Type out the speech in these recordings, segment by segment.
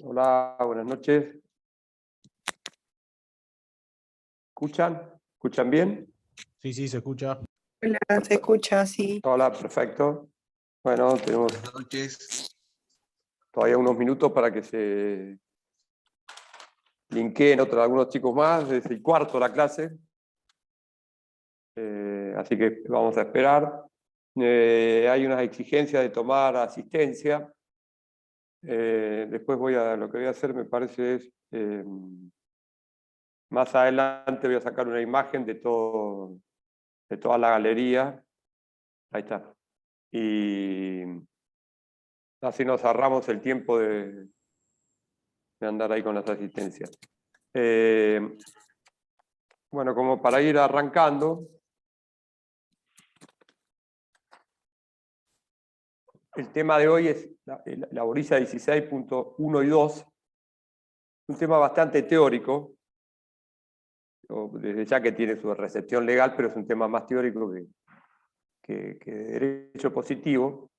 Hola, buenas noches. ¿Escuchan? ¿Escuchan bien? Sí, sí, se escucha. Hola, se escucha así. Hola, perfecto. Bueno, tenemos Buenas noches. todavía unos minutos para que se linkeen algunos chicos más. Es el cuarto de la clase. Así que vamos a esperar. Hay unas exigencias de tomar asistencia. Después lo que voy a hacer, me parece, es más adelante voy a sacar una imagen de toda la galería. Ahí está. Y así nos ahorramos el tiempo de andar ahí con las asistencias. Bueno, como para ir arrancando, el tema de hoy es la bolilla 16.1 y 2, un tema bastante teórico, desde ya que tiene su recepción legal, pero es un tema más teórico que de derecho positivo.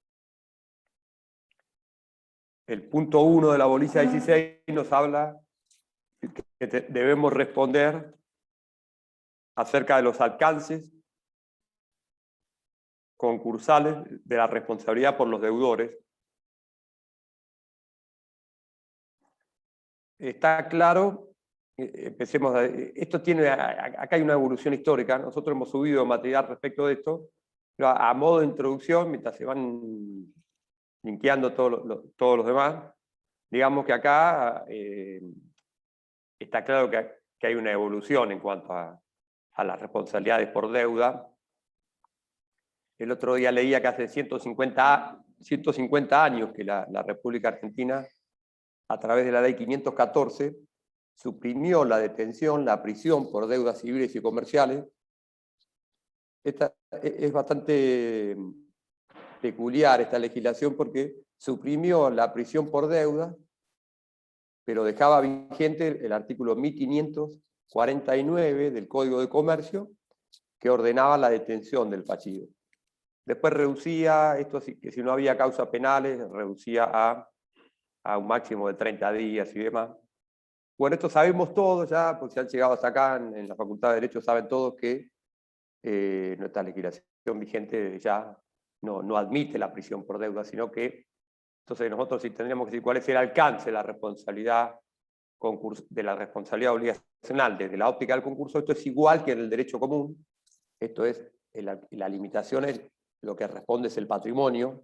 El punto 1 de la bolilla 16 nos habla que debemos responder acerca de los alcances concursales de la responsabilidad por los deudores. Está claro, empecemos, esto tiene, acá hay una evolución histórica, nosotros hemos subido material respecto de esto, pero a modo de introducción, mientras se van linkeando todos los demás, digamos que acá está claro que hay una evolución en cuanto a las responsabilidades por deuda. El otro día leía que hace 150 años que la República Argentina, a través de la ley 514, suprimió la detención, la prisión por deudas civiles y comerciales. Esta es bastante peculiar esta legislación porque suprimió la prisión por deuda, pero dejaba vigente el artículo 1549 del Código de Comercio, que ordenaba la detención del fallido. Después reducía, que si no había causas penales, reducía a un máximo de 30 días y demás. Bueno, esto sabemos todos ya, porque si han llegado hasta acá en la Facultad de Derecho, saben todos que nuestra legislación vigente ya no admite la prisión por deuda, sino que entonces nosotros sí tendríamos que decir cuál es el alcance de la responsabilidad obligacional desde la óptica del concurso. Esto es igual que en el derecho común. Esto es, la limitación es lo que responde es el patrimonio.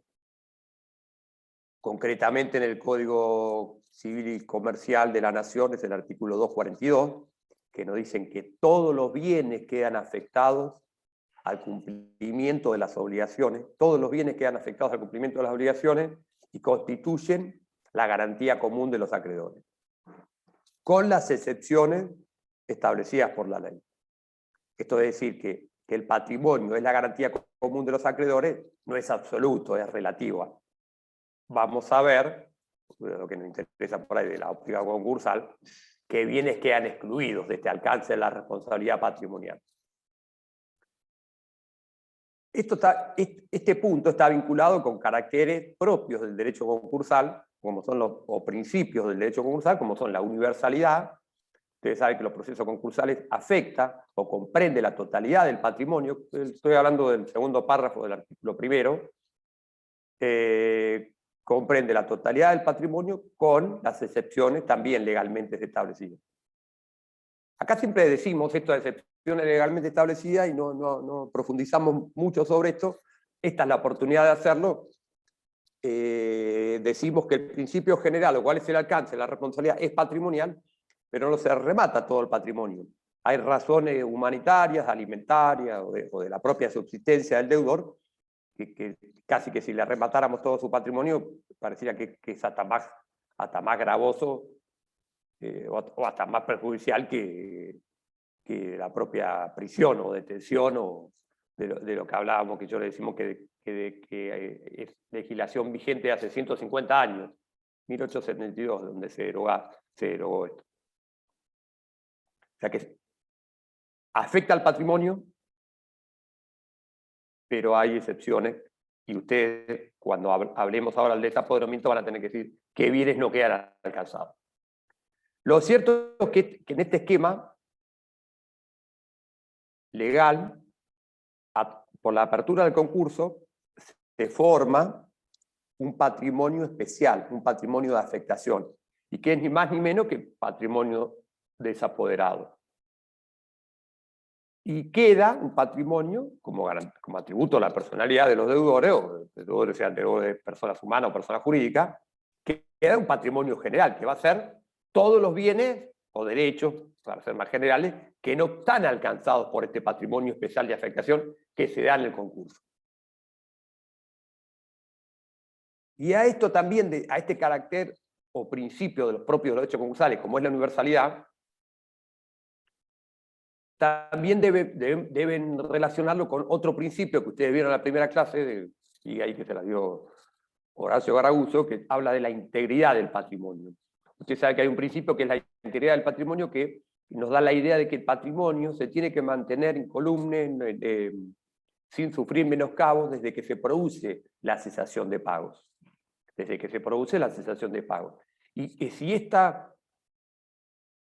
Concretamente en el Código Civil y Comercial de la Nación es el artículo 242, que nos dicen que todos los bienes quedan afectados al cumplimiento de las obligaciones, todos los bienes quedan afectados al cumplimiento de las obligaciones y constituyen la garantía común de los acreedores, con las excepciones establecidas por la ley. Esto es decir, que el patrimonio es la garantía común de los acreedores, no es absoluto, es relativo. Vamos a ver, lo que nos interesa por ahí de la óptica concursal, qué bienes quedan excluidos de este alcance de la responsabilidad patrimonial. Este punto está vinculado con caracteres propios del derecho concursal, como son o principios del derecho concursal, como son la universalidad. Ustedes saben que los procesos concursales afectan o comprenden la totalidad del patrimonio. Estoy hablando del segundo párrafo del artículo primero. Comprende la totalidad del patrimonio con las excepciones también legalmente establecidas. Acá siempre decimos esto de excepciones legalmente establecidas y no profundizamos mucho sobre esto. Esta es la oportunidad de hacerlo. Decimos que el principio general, o cuál es el alcance de la responsabilidad, es patrimonial, pero no se remata todo el patrimonio. Hay razones humanitarias, alimentarias o de la propia subsistencia del deudor, que casi que si le rematáramos todo su patrimonio, pareciera que es hasta más gravoso o hasta más perjudicial que la propia prisión o detención o de lo que hablábamos, que yo le decimos que es legislación vigente de hace 150 años, 1872, donde se derogó esto. O sea que afecta al patrimonio, pero hay excepciones y ustedes, cuando hablemos ahora del desapoderamiento, van a tener que decir qué bienes no quedan alcanzados. Lo cierto es que en este esquema legal, por la apertura del concurso, se forma un patrimonio especial, un patrimonio de afectación, y que es ni más ni menos que patrimonio desapoderado. Y queda un patrimonio como atributo a la personalidad de los deudores, o deudores sean deudores de personas humanas o personas jurídicas, que queda un patrimonio general, que va a ser todos los bienes o derechos, para ser más generales, que no están alcanzados por este patrimonio especial de afectación que se da en el concurso. Y a esto también, a este carácter o principio de los propios derechos concursales, como es la universalidad, también deben relacionarlo con otro principio que ustedes vieron en la primera clase, y ahí que se la dio Horacio Garaguzzo, que habla de la integridad del patrimonio. Usted sabe que hay un principio que es la integridad del patrimonio, que nos da la idea de que el patrimonio se tiene que mantener incolume, sin sufrir menoscabos, desde que se produce la cesación de pagos. Desde que se produce la cesación de pagos. Y que si esta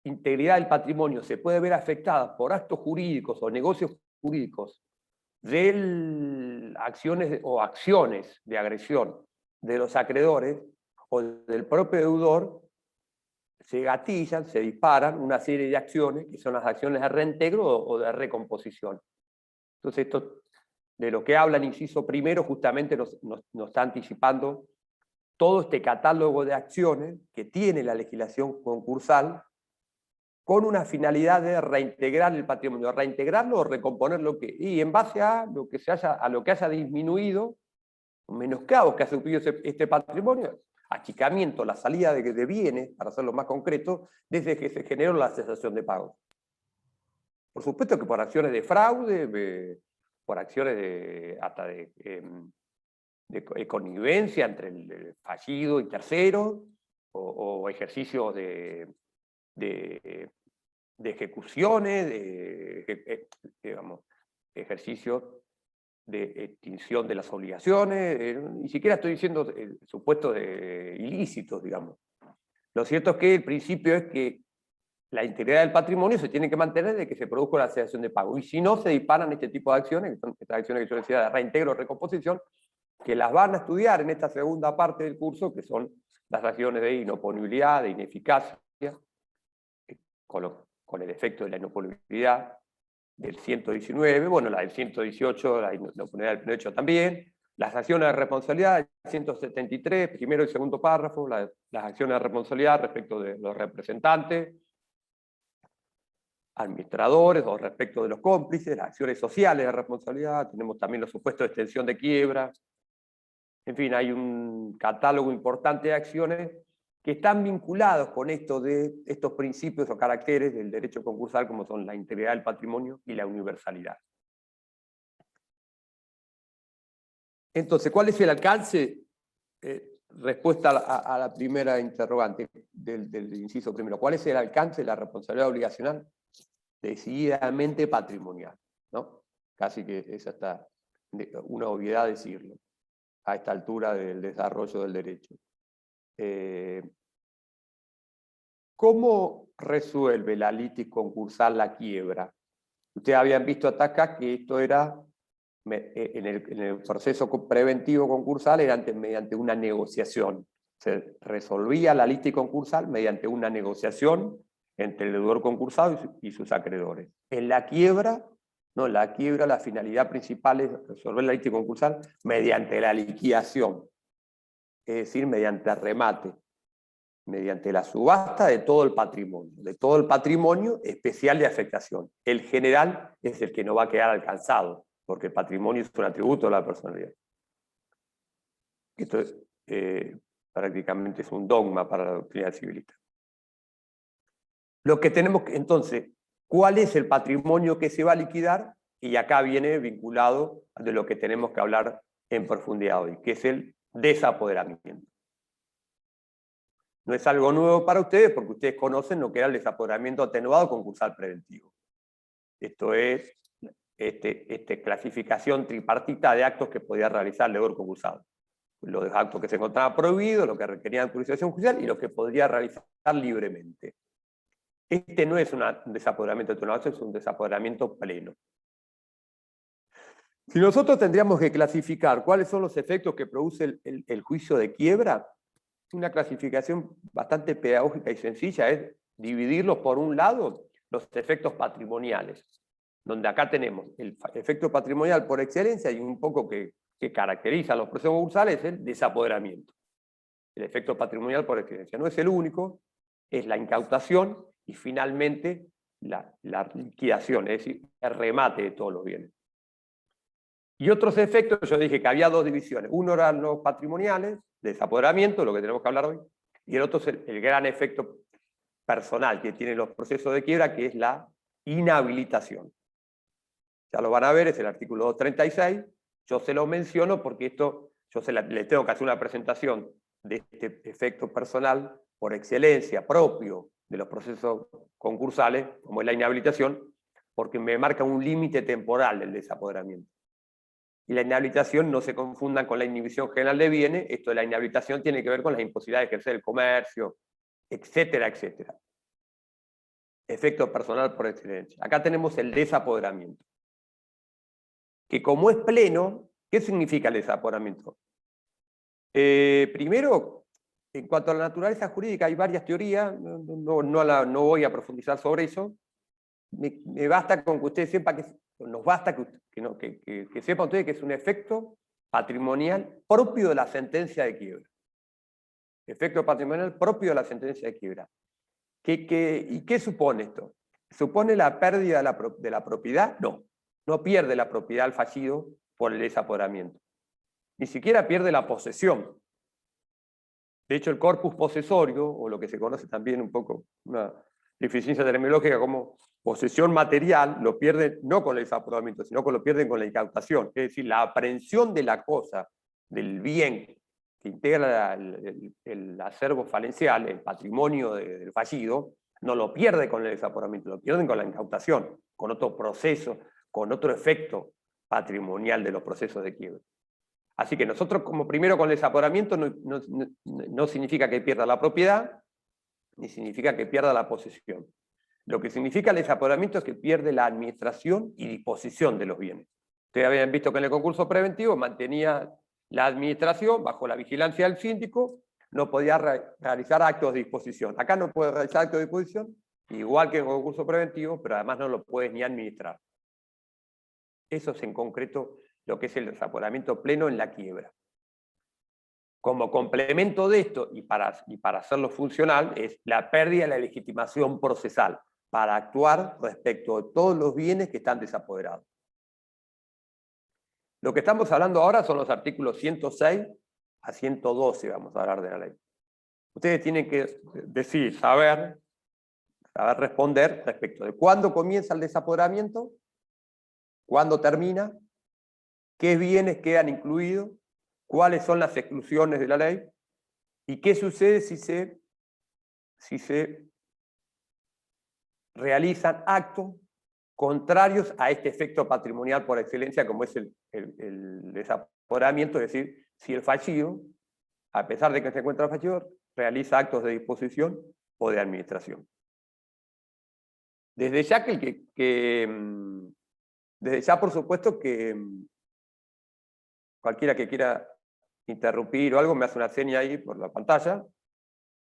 integridad del patrimonio se puede ver afectada por actos jurídicos o negocios jurídicos de acciones de agresión de los acreedores o del propio deudor, se gatillan, se disparan una serie de acciones, que son las acciones de reintegro o de recomposición. Entonces, esto de lo que habla el inciso primero justamente nos está anticipando todo este catálogo de acciones que tiene la legislación concursal con una finalidad de reintegrar el patrimonio, reintegrarlo o recomponerlo, y en base a lo que haya disminuido, menoscabos que ha sufrido este patrimonio, achicamiento, la salida de bienes, para hacerlo más concreto, desde que se generó la cesación de pagos. Por supuesto que por acciones de fraude, por acciones hasta de connivencia entre el fallido y tercero, o ejercicios de ejecuciones, digamos, ejercicios de extinción de las obligaciones, ni siquiera estoy diciendo supuestos ilícitos, digamos. Lo cierto es que el principio es que la integridad del patrimonio se tiene que mantener desde que se produjo la cesación de pago, y si no, se disparan este tipo de acciones, que son estas acciones que yo decía de reintegro o recomposición, que las van a estudiar en esta segunda parte del curso, que son las acciones de inoponibilidad, de ineficacia, con el efecto de la inoponibilidad del 119, bueno, la del 118, la inoponibilidad del derecho también, las acciones de responsabilidad del 173, primero y segundo párrafo, las acciones de responsabilidad respecto de los representantes, administradores o respecto de los cómplices, las acciones sociales de responsabilidad, tenemos también los supuestos de extensión de quiebra. En fin, hay un catálogo importante de acciones que están vinculados con estos principios o caracteres del derecho concursal, como son la integridad del patrimonio y la universalidad. Entonces, ¿cuál es el alcance? Respuesta a la primera interrogante del inciso primero. ¿Cuál es el alcance de la responsabilidad obligacional decididamente patrimonial? ¿No? Casi que es hasta una obviedad decirlo a esta altura del desarrollo del derecho. ¿Cómo resuelve la litis concursal la quiebra? Ustedes habían visto hasta acá que esto era, en el proceso preventivo concursal, era mediante una negociación. Se resolvía la litis concursal mediante una negociación entre el deudor concursado y sus acreedores. En la quiebra, no, la quiebra, la finalidad principal es resolver la litis concursal mediante la liquidación, es decir, mediante remate, mediante la subasta de todo el patrimonio especial de afectación. El general es el que no va a quedar alcanzado, porque el patrimonio es un atributo de la personalidad. Esto prácticamente es un dogma para la doctrina civilista. Lo que tenemos que, entonces, ¿cuál es el patrimonio que se va a liquidar? Y acá viene vinculado de lo que tenemos que hablar en profundidad hoy, que es el desapoderamiento. No es algo nuevo para ustedes, porque ustedes conocen lo que era el desapoderamiento atenuado concursal preventivo. Esto es clasificación tripartita de actos que podía realizar el deudor concursado. Los actos que se encontraban prohibidos, los que requerían autorización judicial y los que podría realizar libremente. Este no es un desapoderamiento atenuado, es un desapoderamiento pleno. Si nosotros tendríamos que clasificar cuáles son los efectos que produce el juicio de quiebra, una clasificación bastante pedagógica y sencilla es dividirlos por un lado los efectos patrimoniales, donde acá tenemos el efecto patrimonial por excelencia y un poco que caracteriza a los procesos concursales es el desapoderamiento. El efecto patrimonial por excelencia no es el único, es la incautación y finalmente la liquidación, es decir, el remate de todos los bienes. Y otros efectos, yo dije que había dos divisiones. Uno eran los patrimoniales, desapoderamiento, lo que tenemos que hablar hoy, y el otro es el gran efecto personal que tienen los procesos de quiebra, que es la inhabilitación. Ya lo van a ver, es el artículo 236. Yo se lo menciono porque esto, le tengo que hacer una presentación de este efecto personal por excelencia propio de los procesos concursales, como es la inhabilitación, porque me marca un límite temporal del desapoderamiento. Y la inhabilitación no se confundan con la inhibición general de bienes, esto de la inhabilitación tiene que ver con la imposibilidad de ejercer el comercio, etcétera, etcétera. Efecto personal por excelencia. Acá tenemos el desapoderamiento. Que como es pleno, ¿qué significa el desapoderamiento? Primero, en cuanto a la naturaleza jurídica hay varias teorías, no voy a profundizar sobre eso. Me basta con que usted sepa que, nos basta que sepa usted que es un efecto patrimonial propio de la sentencia de quiebra. Efecto patrimonial propio de la sentencia de quiebra. ¿Y qué supone esto? ¿Supone la pérdida de la propiedad? No. No pierde la propiedad al fallido por el desapoderamiento. Ni siquiera pierde la posesión. De hecho, el corpus posesorio, o lo que se conoce también un poco, una deficiencia terminológica como posesión material, lo pierde no con el desapoderamiento, sino que lo pierden con la incautación. Es decir, la aprehensión de la cosa, del bien que integra el acervo falencial, el patrimonio del fallido, no lo pierde con el desapoderamiento, lo pierden con la incautación, con otro proceso, con otro efecto patrimonial de los procesos de quiebra. Así que nosotros, como primero con el desapoderamiento, no significa que pierda la propiedad, ni significa que pierda la posesión. Lo que significa el desapoderamiento es que pierde la administración y disposición de los bienes. Ustedes habían visto que en el concurso preventivo mantenía la administración bajo la vigilancia del síndico, no podía realizar actos de disposición. Acá no puede realizar actos de disposición, igual que en el concurso preventivo, pero además no lo puedes ni administrar. Eso es en concreto lo que es el desapoderamiento pleno en la quiebra. Como complemento de esto, y para hacerlo funcional, es la pérdida de la legitimación procesal, para actuar respecto de todos los bienes que están desapoderados. Lo que estamos hablando ahora son los artículos 106 a 112, vamos a hablar de la ley. Ustedes tienen que decir, saber responder respecto de cuándo comienza el desapoderamiento, cuándo termina, qué bienes quedan incluidos, cuáles son las exclusiones de la ley y qué sucede si se realizan actos contrarios a este efecto patrimonial por excelencia como es el desapoderamiento, es decir, si el fallido, a pesar de que se encuentra fallido, realiza actos de disposición o de administración. Desde ya desde ya por supuesto que cualquiera que quiera interrumpir o algo me hace una seña ahí por la pantalla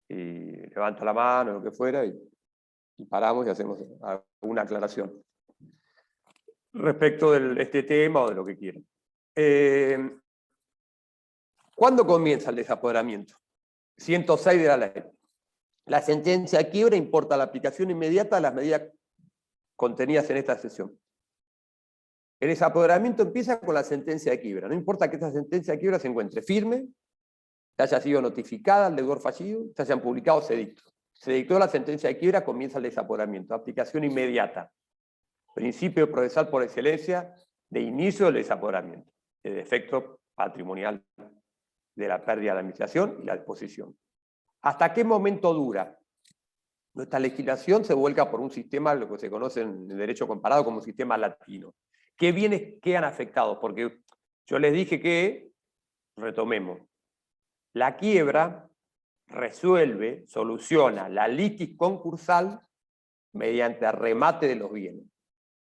y levanto la mano o lo que fuera y paramos y hacemos alguna aclaración respecto de este tema o de lo que quieran. ¿Cuándo comienza el desapoderamiento? 106 de la ley. La sentencia de quiebra importa la aplicación inmediata de las medidas contenidas en esta sección. El desapoderamiento empieza con la sentencia de quiebra. No importa que esta sentencia de quiebra se encuentre firme, que haya sido notificada al deudor fallido, se hayan publicado edictos. Se dictó la sentencia de quiebra, comienza el desapoderamiento. Aplicación inmediata. Principio procesal por excelencia de inicio del desapoderamiento. El efecto patrimonial de la pérdida de la administración y la disposición. ¿Hasta qué momento dura? Nuestra legislación se vuelca por un sistema, lo que se conoce en el derecho comparado como un sistema latino, ¿qué bienes quedan afectados? Porque yo les dije que, retomemos, la quiebra resuelve, soluciona la litis concursal mediante remate de los bienes.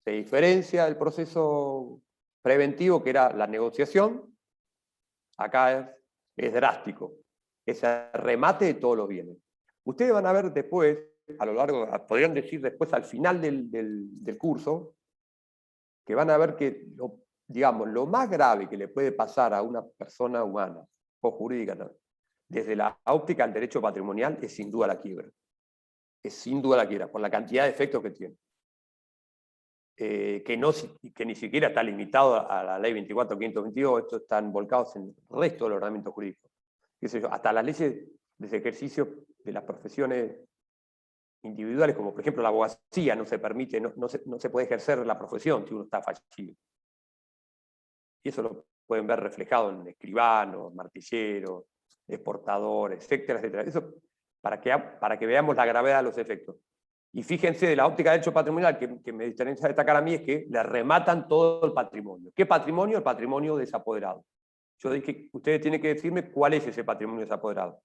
Se diferencia del proceso preventivo, que era la negociación. Acá es drástico. Es el remate de todos los bienes. Ustedes van a ver después, a lo largo, podrían decir después al final del curso, que van a ver que, digamos, lo más grave que le puede pasar a una persona humana o jurídica, ¿no?, desde la óptica del derecho patrimonial, es sin duda la quiebra. Es sin duda la quiebra, por la cantidad de efectos que tiene. Que ni siquiera está limitado a la ley 24.522, estos están volcados en el resto del ordenamiento jurídico. ¿Qué sé yo? Hasta las leyes de ejercicio de las profesiones individuales, como por ejemplo la abogacía, no se permite, no se puede ejercer la profesión si uno está fallecido. Y eso lo pueden ver reflejado en escribanos, martilleros, exportadores, etcétera, etcétera. Eso para que veamos la gravedad de los efectos. Y fíjense, de la óptica de derecho patrimonial, que me interesa destacar a mí, es que le rematan todo el patrimonio. ¿Qué patrimonio? El patrimonio desapoderado. Yo dije, ustedes tienen que decirme cuál es ese patrimonio desapoderado.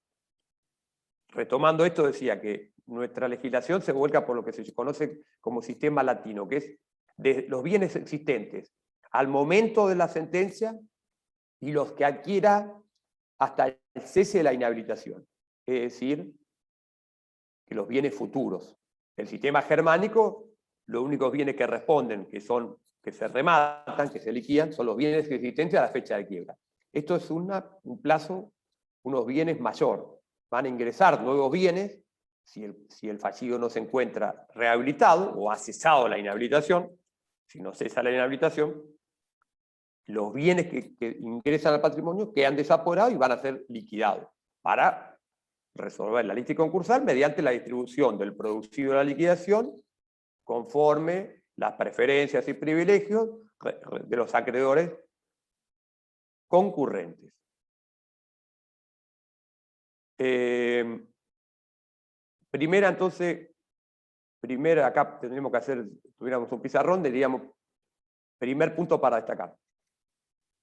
Retomando esto, decía que nuestra legislación se vuelca por lo que se conoce como sistema latino, que es de los bienes existentes al momento de la sentencia y los que adquiera hasta el cese de la inhabilitación. Es decir, que los bienes futuros. El sistema germánico, los únicos bienes que responden, que se rematan, que se liquidan, son los bienes existentes a la fecha de quiebra. Esto es un plazo, unos bienes mayor. Van a ingresar nuevos bienes, si el fallido no se encuentra rehabilitado o ha cesado la inhabilitación. Si no cesa la inhabilitación, los bienes que ingresan al patrimonio quedan desapoderados y van a ser liquidados para resolver la litis concursal mediante la distribución del producido de la liquidación conforme las preferencias y privilegios de los acreedores concurrentes. Primera, acá tendríamos que hacer, tuviéramos un pizarrón, diríamos, primer punto para destacar.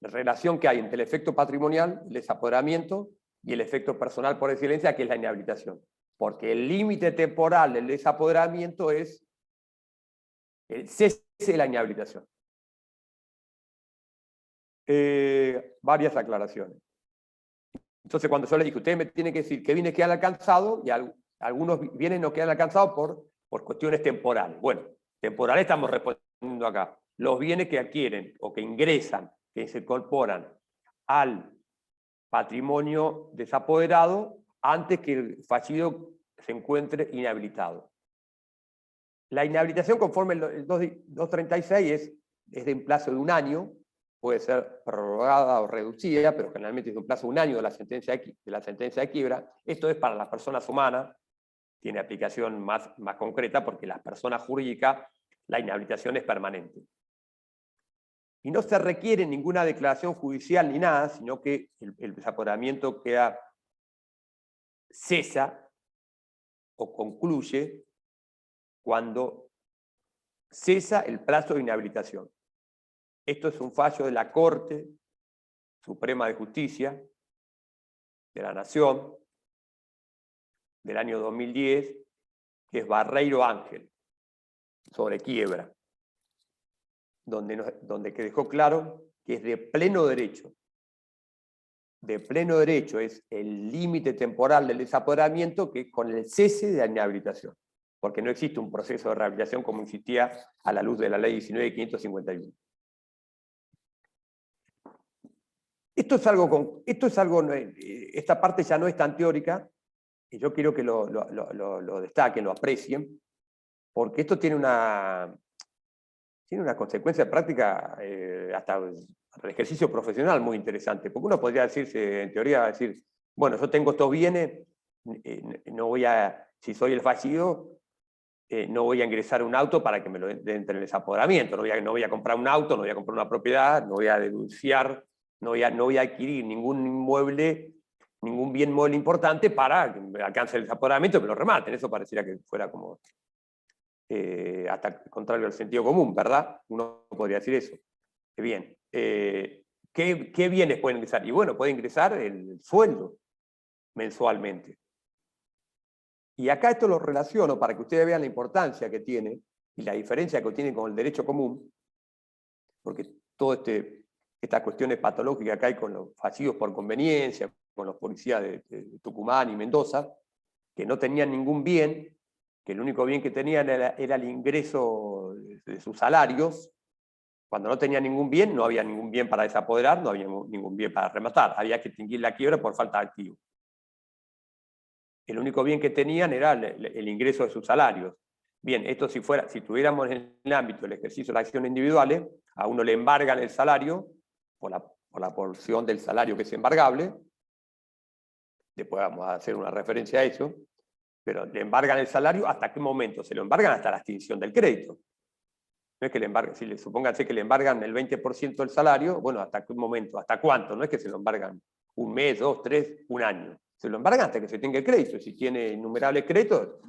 La relación que hay entre el efecto patrimonial, el desapoderamiento, y el efecto personal por excelencia, que es la inhabilitación. Porque el límite temporal del desapoderamiento es el cese de la inhabilitación. Varias aclaraciones. Entonces, cuando yo le dije, ustedes me tienen que decir qué bienes quedan alcanzados, y algunos bienes no quedan alcanzados por cuestiones temporales. Bueno, temporales estamos respondiendo acá. Los bienes que adquieren o que ingresan, que se incorporan al patrimonio desapoderado antes que el fallido se encuentre inhabilitado. La inhabilitación conforme el 236 es de un plazo de un año, puede ser prorrogada o reducida, pero generalmente es de un plazo de un año de la sentencia de quiebra. Esto es para las personas humanas, tiene aplicación más concreta porque las personas jurídicas la inhabilitación es permanente. Y no se requiere ninguna declaración judicial ni nada, sino que el desapoderamiento cesa o concluye cuando cesa el plazo de inhabilitación. Esto es un fallo de la Corte Suprema de Justicia de la Nación del año 2010, que es Barreiro Ángel, sobre quiebra, donde que dejó claro que es de pleno derecho. De pleno derecho es el límite temporal del desapoderamiento, que es con el cese de la inhabilitación, porque no existe un proceso de rehabilitación como existía a la luz de la ley 19.551. Esta parte ya no es tan teórica, y yo quiero que lo destaquen, lo aprecien, porque esto tiene una consecuencia práctica hasta el ejercicio profesional muy interesante, porque uno podría decirse, en teoría, bueno, yo tengo estos bienes, si soy el fallido, no voy a ingresar un auto para que me lo den en el desapoderamiento, no voy a comprar un auto, no voy a comprar una propiedad, no voy a denunciar, no voy a adquirir ningún inmueble, ningún bien mueble importante para que me alcance el desapoderamiento y me lo rematen. Eso pareciera que fuera como hasta contrario al sentido común, ¿verdad? Uno podría decir eso. Bien, ¿qué bienes pueden ingresar? Y bueno, puede ingresar el sueldo mensualmente. Y acá esto lo relaciono para que ustedes vean la importancia que tiene y la diferencia que tiene con el derecho común, porque todas estas cuestiones patológicas que hay con los fallidos por conveniencia, con los policías de Tucumán y Mendoza, que no tenían ningún bien, que el único bien que tenían era el ingreso de sus salarios. Cuando no tenían ningún bien, no había ningún bien para desapoderar, no había ningún bien para rematar, había que extinguir la quiebra por falta de activos. El único bien que tenían era el ingreso de sus salarios. Bien, esto si tuviéramos en el ámbito del ejercicio de las acciones individuales, a uno le embargan el salario por la porción del salario que es embargable. Después vamos a hacer una referencia a eso. Pero le embargan el salario, ¿hasta qué momento? Se lo embargan hasta la extinción del crédito. No es que le embargan, si supónganse que le embargan el 20% del salario, bueno, ¿hasta qué momento? ¿Hasta cuánto? No es que se lo embargan un mes, 2, 3, un año. Se lo embargan hasta que se tenga el crédito. Si tiene innumerables créditos,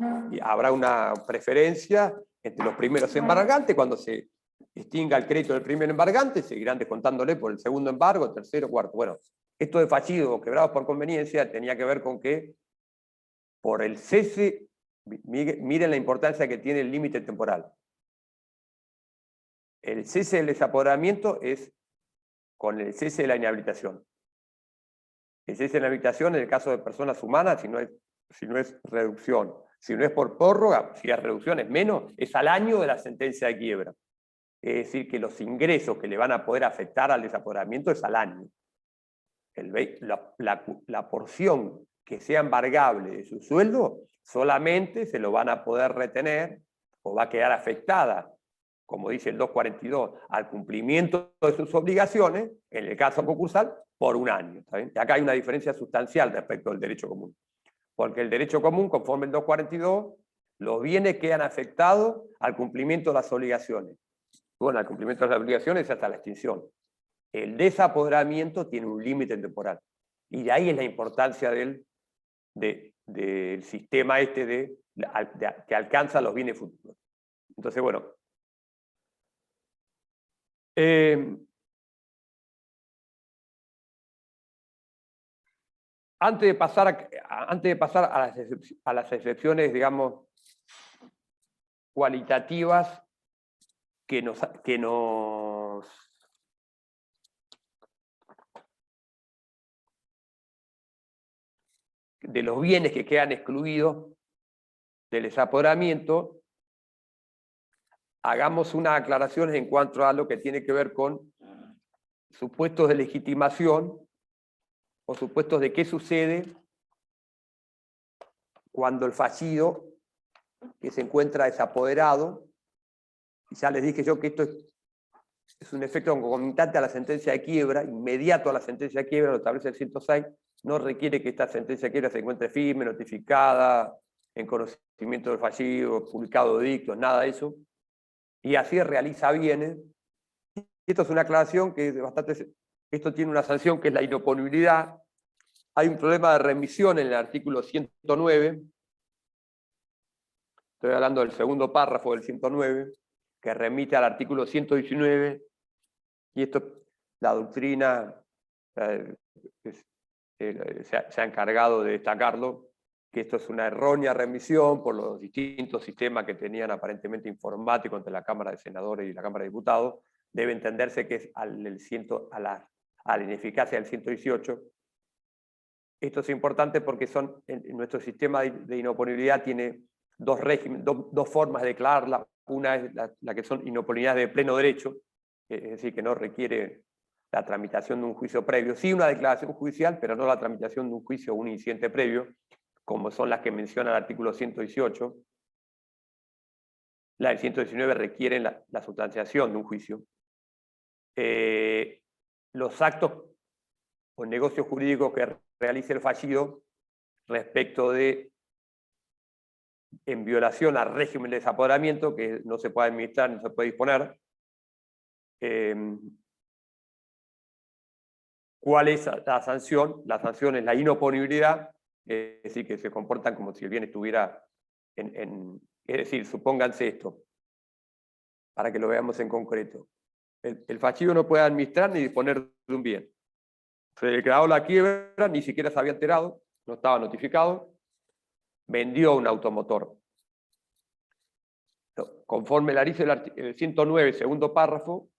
habrá una preferencia entre los primeros embargantes. Cuando se extinga el crédito del primer embargante, seguirán descontándole por el segundo embargo, tercero, cuarto. Bueno, esto de fallidos o quebrados por conveniencia tenía que ver con que por el cese, miren la importancia que tiene el límite temporal. El cese del desapoderamiento es con el cese de la inhabilitación. El cese de la inhabilitación en el caso de personas humanas, si no es reducción, si no es por prórroga, si la reducción es menos, es al año de la sentencia de quiebra. Es decir, que los ingresos que le van a poder afectar al desapoderamiento es al año. La porción que sea embargable de su sueldo solamente se lo van a poder retener o va a quedar afectada, como dice el 242, al cumplimiento de sus obligaciones, en el caso concursal, por un año. ¿Está bien? Y acá hay una diferencia sustancial respecto al derecho común. Porque el derecho común, conforme el 242, los bienes quedan afectados al cumplimiento de las obligaciones. Bueno, al cumplimiento de las obligaciones hasta la extinción. El desapoderamiento tiene un límite temporal. Y de ahí es la importancia del sistema que alcanza los bienes futuros. Entonces, bueno. Antes de pasar a las excepciones, digamos, cualitativas de los bienes que quedan excluidos del desapoderamiento, hagamos una aclaración en cuanto a lo que tiene que ver con supuestos de legitimación o supuestos de qué sucede cuando el fallido que se encuentra desapoderado, y ya les dije yo que esto es un efecto concomitante a la sentencia de quiebra, inmediato a la sentencia de quiebra, lo establece el 106, no requiere que esta sentencia de quiebra se encuentre firme, notificada, en conocimiento del fallido, publicado edictos, nada de eso, y así realiza bienes. Esto es una aclaración que es bastante... Esto tiene una sanción que es la inoponibilidad. Hay un problema de remisión en el artículo 109, estoy hablando del segundo párrafo del 109, que remite al artículo 119, y esto, la doctrina se ha encargado de destacarlo, que esto es una errónea remisión por los distintos sistemas que tenían aparentemente informáticos entre la Cámara de Senadores y la Cámara de Diputados. Debe entenderse que es a la ineficacia del 118. Esto es importante porque nuestro sistema de inoponibilidad tiene dos formas de declararla. Una es la que son inoponibilidades de pleno derecho, es decir, que no requiere la tramitación de un juicio previo. Sí una declaración judicial, pero no la tramitación de un juicio o un incidente previo, como son las que menciona el artículo 118. La del 119 requieren la sustanciación de un juicio. Los actos o negocios jurídicos que realice el fallido respecto de en violación al régimen de desapoderamiento, que no se puede administrar, no se puede disponer. ¿Cuál es la sanción? La sanción es la inoponibilidad, es decir, que se comportan como si el bien estuviera es decir, supónganse esto, para que lo veamos en concreto. el fallido no puede administrar ni disponer de un bien. Se declaró la quiebra, ni siquiera se había enterado, no estaba notificado, vendió un automotor. Conforme la dice el 109, segundo párrafo,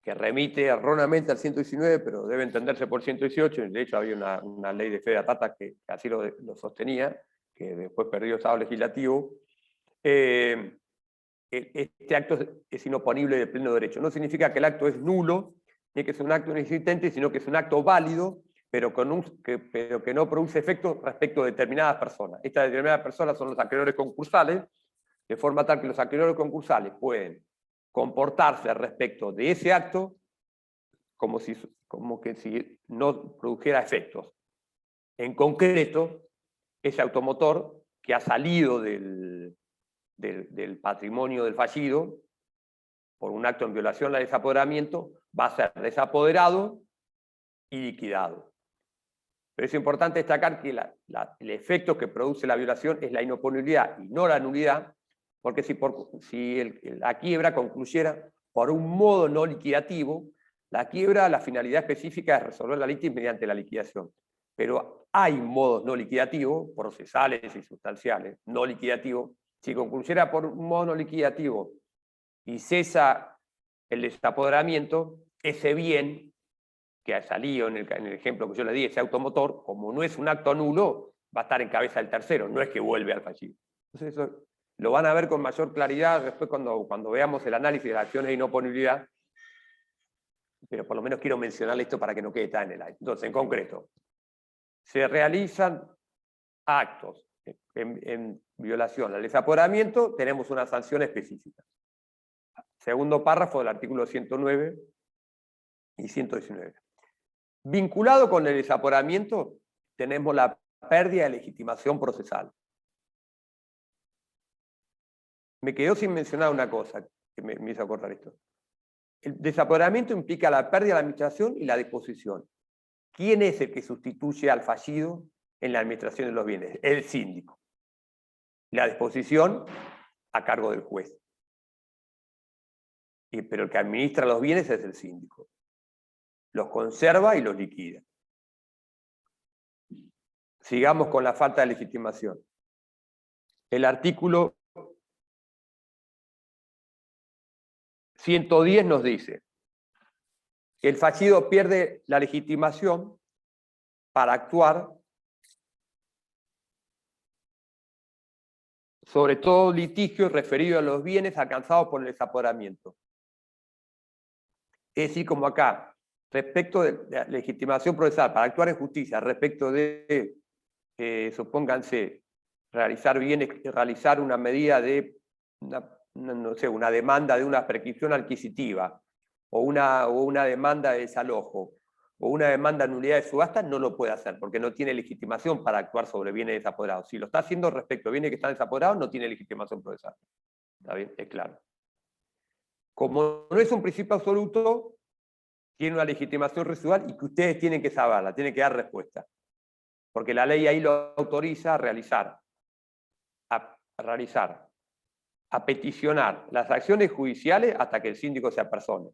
que remite erróneamente al 119, pero debe entenderse por 118, de hecho había una ley de fe de Atata que así lo sostenía, que después perdió estado legislativo. Este acto es inoponible de pleno derecho. No significa que el acto es nulo, ni que es un acto inexistente, sino que es un acto válido, pero que no produce efecto respecto de determinadas personas. Estas determinadas personas son los acreedores concursales, de forma tal que los acreedores concursales pueden comportarse respecto de ese acto como que si no produjera efectos. En concreto, ese automotor que ha salido del patrimonio del fallido por un acto en violación al desapoderamiento va a ser desapoderado y liquidado. Pero es importante destacar que el efecto que produce la violación es la inoponibilidad y no la nulidad, porque si la quiebra concluyera por un modo no liquidativo, la quiebra, la finalidad específica es resolver la litis mediante la liquidación. Pero hay modos no liquidativos, procesales y sustanciales, no liquidativos. Si concluyera por un modo no liquidativo y cesa el desapoderamiento, ese bien que ha salido en el ejemplo que yo le di, ese automotor, como no es un acto nulo, va a estar en cabeza del tercero, no es que vuelve al fallido. Entonces eso lo van a ver con mayor claridad después cuando veamos el análisis de las acciones de inoponibilidad, pero por lo menos quiero mencionar esto para que no quede tan en el aire. Entonces, en concreto, se realizan actos en violación al desapoderamiento, tenemos una sanción específica. Segundo párrafo del artículo 109 y 119. Vinculado con el desapoderamiento, tenemos la pérdida de legitimación procesal. Me quedó sin mencionar una cosa que me hizo acordar esto. El desapoderamiento implica la pérdida de la administración y la disposición. ¿Quién es el que sustituye al fallido en la administración de los bienes? El síndico. La disposición a cargo del juez. Pero el que administra los bienes es el síndico. Los conserva y los liquida. Sigamos con la falta de legitimación. El artículo 110 nos dice que el fallido pierde la legitimación para actuar sobre todo litigio referido a los bienes alcanzados por el desapoderamiento. Es decir, como acá, respecto de la legitimación procesal para actuar en justicia, respecto de, supónganse, realizar una medida de, una demanda de una prescripción adquisitiva, o una demanda de desalojo, o una demanda de nulidad de subasta, no lo puede hacer, porque no tiene legitimación para actuar sobre bienes desapoderados. Si lo está haciendo respecto a bienes que están desapoderados, no tiene legitimación procesal. ¿Está bien? Es claro. Como no es un principio absoluto, tiene una legitimación residual y que ustedes tienen que saberla, tienen que dar respuesta. Porque la ley ahí lo autoriza a peticionar las acciones judiciales hasta que el síndico se apersone.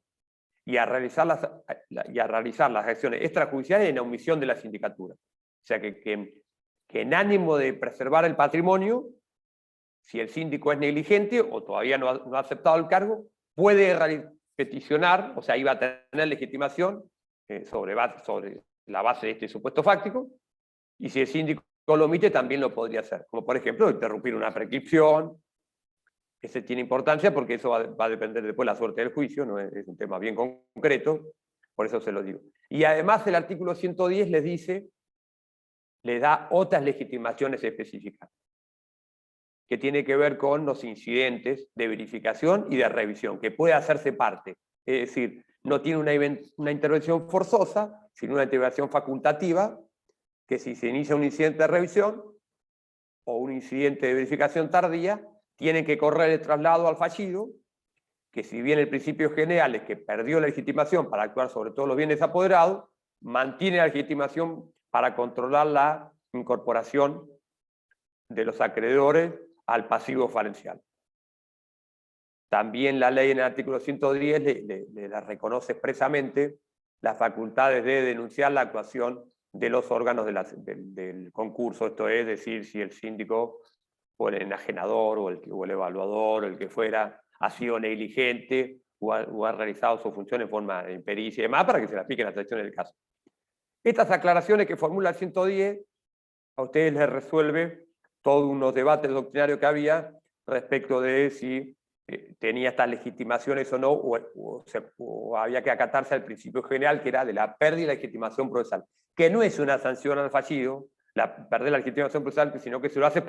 Y a realizar las acciones extrajudiciales en omisión de la sindicatura. O sea que en ánimo de preservar el patrimonio, si el síndico es negligente o todavía no ha aceptado el cargo, puede peticionar, o sea, iba a tener legitimación sobre la base de este supuesto fáctico, y si el síndico lo omite, también lo podría hacer. Como por ejemplo, interrumpir una prescripción. Ese tiene importancia porque eso va a depender después de la suerte del juicio, ¿no? Es un tema bien concreto, por eso se lo digo. Y además el artículo 110 les da otras legitimaciones específicas, que tiene que ver con los incidentes de verificación y de revisión, que puede hacerse parte. Es decir, no tiene una intervención forzosa, sino una intervención facultativa, que si se inicia un incidente de revisión o un incidente de verificación tardía, tienen que correr el traslado al fallido, que si bien el principio general es que perdió la legitimación para actuar sobre todos los bienes apoderados, mantiene la legitimación para controlar la incorporación de los acreedores al pasivo falencial. también la ley en el artículo 110 le reconoce expresamente las facultades de denunciar la actuación de los órganos del concurso, esto es decir, si el síndico o el enajenador o el evaluador o el que fuera ha sido negligente o ha realizado su función en forma de impericia y demás, para que se le apliquen las acciones del caso. Estas aclaraciones que formula el 110 a ustedes les resuelve todos unos debates doctrinarios que había respecto de si tenía estas legitimaciones o no, o había que acatarse al principio general, que era de la pérdida de la legitimación procesal, que no es una sanción al fallido, perder la legitimación procesal, sino que se lo hace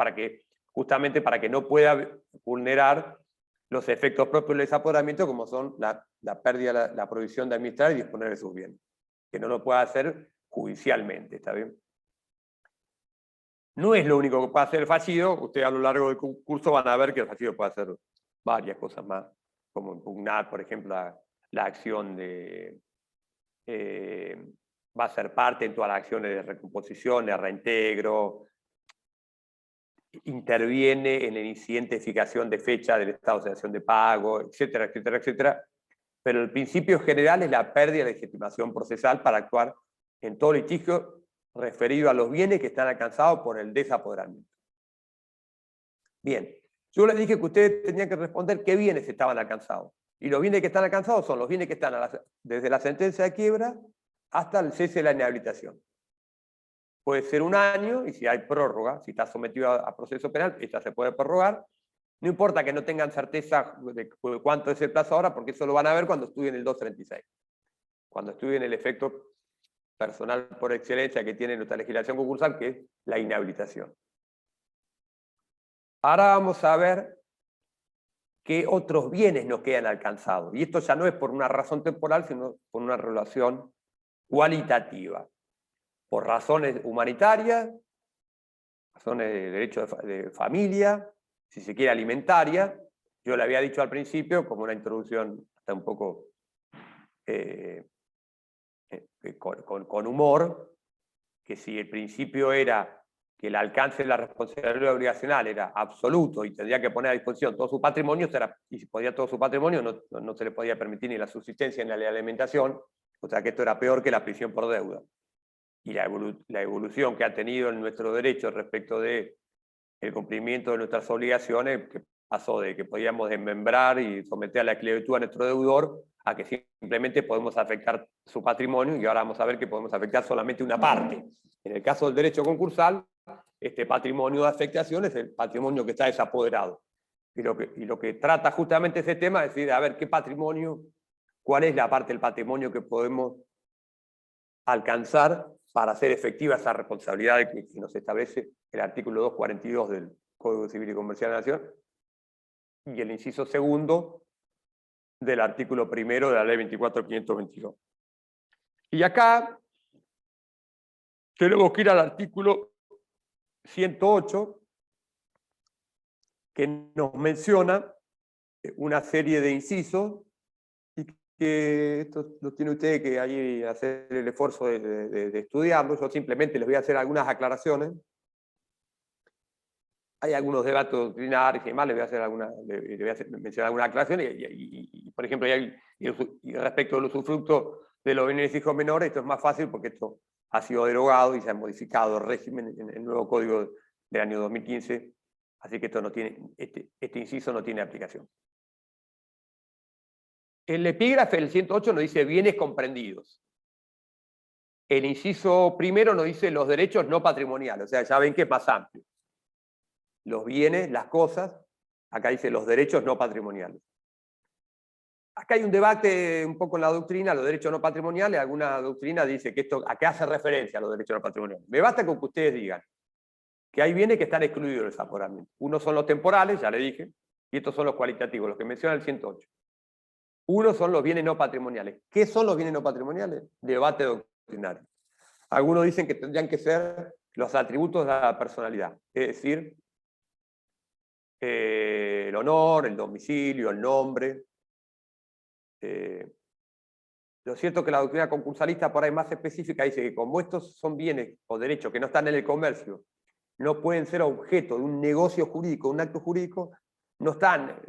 justamente para que no pueda vulnerar los efectos propios del desapoderamiento, como son la pérdida, la prohibición de administrar y disponer de sus bienes, que no lo pueda hacer judicialmente, ¿está bien? No es lo único que puede hacer el fallido, ustedes a lo largo del curso van a ver que el fallido puede hacer varias cosas más, como impugnar, por ejemplo, la acción va a ser parte en todas las acciones de recomposición, de reintegro, interviene en el incidente de fijación de fecha del estado de sanción de pago, etcétera, etcétera, etcétera. Pero el principio general es la pérdida de legitimación procesal para actuar en todo litigio referido a los bienes que están alcanzados por el desapoderamiento. Bien, yo les dije que ustedes tenían que responder qué bienes estaban alcanzados. Y los bienes que están alcanzados son los bienes que están desde la sentencia de quiebra hasta el cese de la inhabilitación. Puede ser 1 año, y si hay prórroga, si está sometido a proceso penal, esta se puede prorrogar. No importa que no tengan certeza de cuánto es el plazo ahora, porque eso lo van a ver cuando estudien el 236. Cuando estudien el efecto personal por excelencia que tiene nuestra legislación concursal, que es la inhabilitación. Ahora vamos a ver qué otros bienes nos quedan alcanzados. Y esto ya no es por una razón temporal, sino por una relación cualitativa. Por razones humanitarias, razones de derecho de familia, si se quiere alimentaria. Yo le había dicho al principio, como una introducción hasta un poco con humor, que si el principio era que el alcance de la responsabilidad obligacional era absoluto y tendría que poner a disposición todo su patrimonio, y si podía todo su patrimonio, no se le podía permitir ni la subsistencia ni la alimentación, o sea que esto era peor que la prisión por deuda. Y la evolución que ha tenido en nuestro derecho respecto del cumplimiento de nuestras obligaciones, que pasó de que podíamos desmembrar y someter a la esclavitud a nuestro deudor, a que simplemente podemos afectar su patrimonio, y ahora vamos a ver que podemos afectar solamente una parte. En el caso del derecho concursal, este patrimonio de afectación es el patrimonio que está desapoderado. Y lo que trata justamente ese tema es decir, a ver, ¿qué patrimonio, cuál es la parte del patrimonio que podemos alcanzar para hacer efectiva esa responsabilidad que nos establece el artículo 242 del Código Civil y Comercial de la Nación y el inciso segundo del artículo primero de la Ley 24.522. Y acá tenemos que ir al artículo 108, que nos menciona una serie de incisos, y que esto lo tiene usted que ahí hacer el esfuerzo de estudiarlo. Yo simplemente les voy a hacer algunas aclaraciones. Hay algunos debates doctrinarios y demás, les voy a mencionar algunas aclaraciones, y por ejemplo, y respecto al usufructo de los bienes hijos menores, esto es más fácil porque esto ha sido derogado y se ha modificado el régimen en el nuevo código del año 2015, así que esto no tiene, este inciso no tiene aplicación. El epígrafe del 108 nos dice bienes comprendidos. El inciso primero nos dice los derechos no patrimoniales, o sea, ya ven que es más amplio. Los bienes, las cosas, acá dice los derechos no patrimoniales. Acá hay un debate un poco en la doctrina, los derechos no patrimoniales, alguna doctrina dice que esto, ¿a qué hace referencia a los derechos no patrimoniales? Me basta con que ustedes digan que hay bienes que están excluidos del desapoderamiento. Unos son los temporales, ya le dije, y estos son los cualitativos, los que menciona el 108. Uno son los bienes no patrimoniales. ¿Qué son los bienes no patrimoniales? Debate doctrinario. Algunos dicen que tendrían que ser los atributos de la personalidad, es decir, el honor, el domicilio, el nombre. Lo cierto es que la doctrina concursalista por ahí más específica dice que como estos son bienes o derechos que no están en el comercio, no pueden ser objeto de un negocio jurídico, un acto jurídico, no están,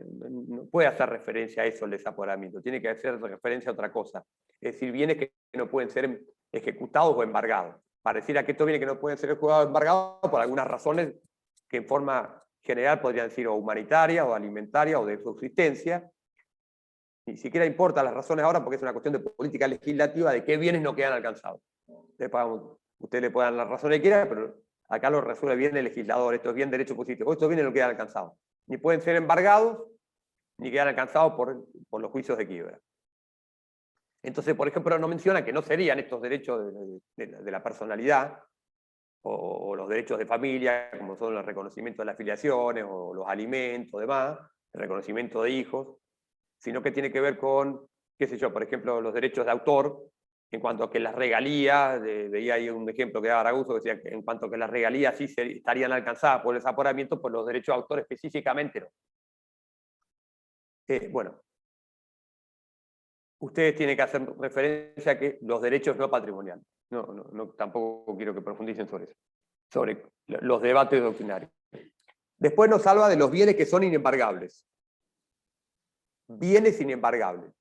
no puede hacer referencia a eso el desaporamiento, tiene que hacer referencia a otra cosa. Es decir, bienes que no pueden ser ejecutados o embargados. Pareciera que estos bienes que no pueden ser ejecutados o embargados por algunas razones que en forma general podrían ser o humanitarias o alimentarias o de subsistencia. Ni siquiera importa las razones ahora porque es una cuestión de política legislativa de qué bienes no quedan alcanzados. Usted le puede dar la razón que quiera, pero acá lo resuelve bien el legislador. Esto es bien derecho positivo. Estos bienes no quedan alcanzados. Ni pueden ser embargados, ni quedan alcanzados por los juicios de quiebra. Entonces, por ejemplo, no menciona que no serían estos derechos de la personalidad o los derechos de familia, como son el reconocimiento de las filiaciones o los alimentos, demás, el reconocimiento de hijos, sino que tiene que ver con, qué sé yo, por ejemplo, los derechos de autor, en cuanto a que las regalías, veía ahí un ejemplo que daba Araguzo, que decía que en cuanto a que las regalías sí estarían alcanzadas por el desaporamiento, pues los derechos de autor específicamente no. Bueno, ustedes tienen que hacer referencia a que los derechos no patrimoniales. No, tampoco quiero que profundicen sobre eso, sobre los debates doctrinarios. Después nos habla de los bienes que son inembargables. Bienes inembargables.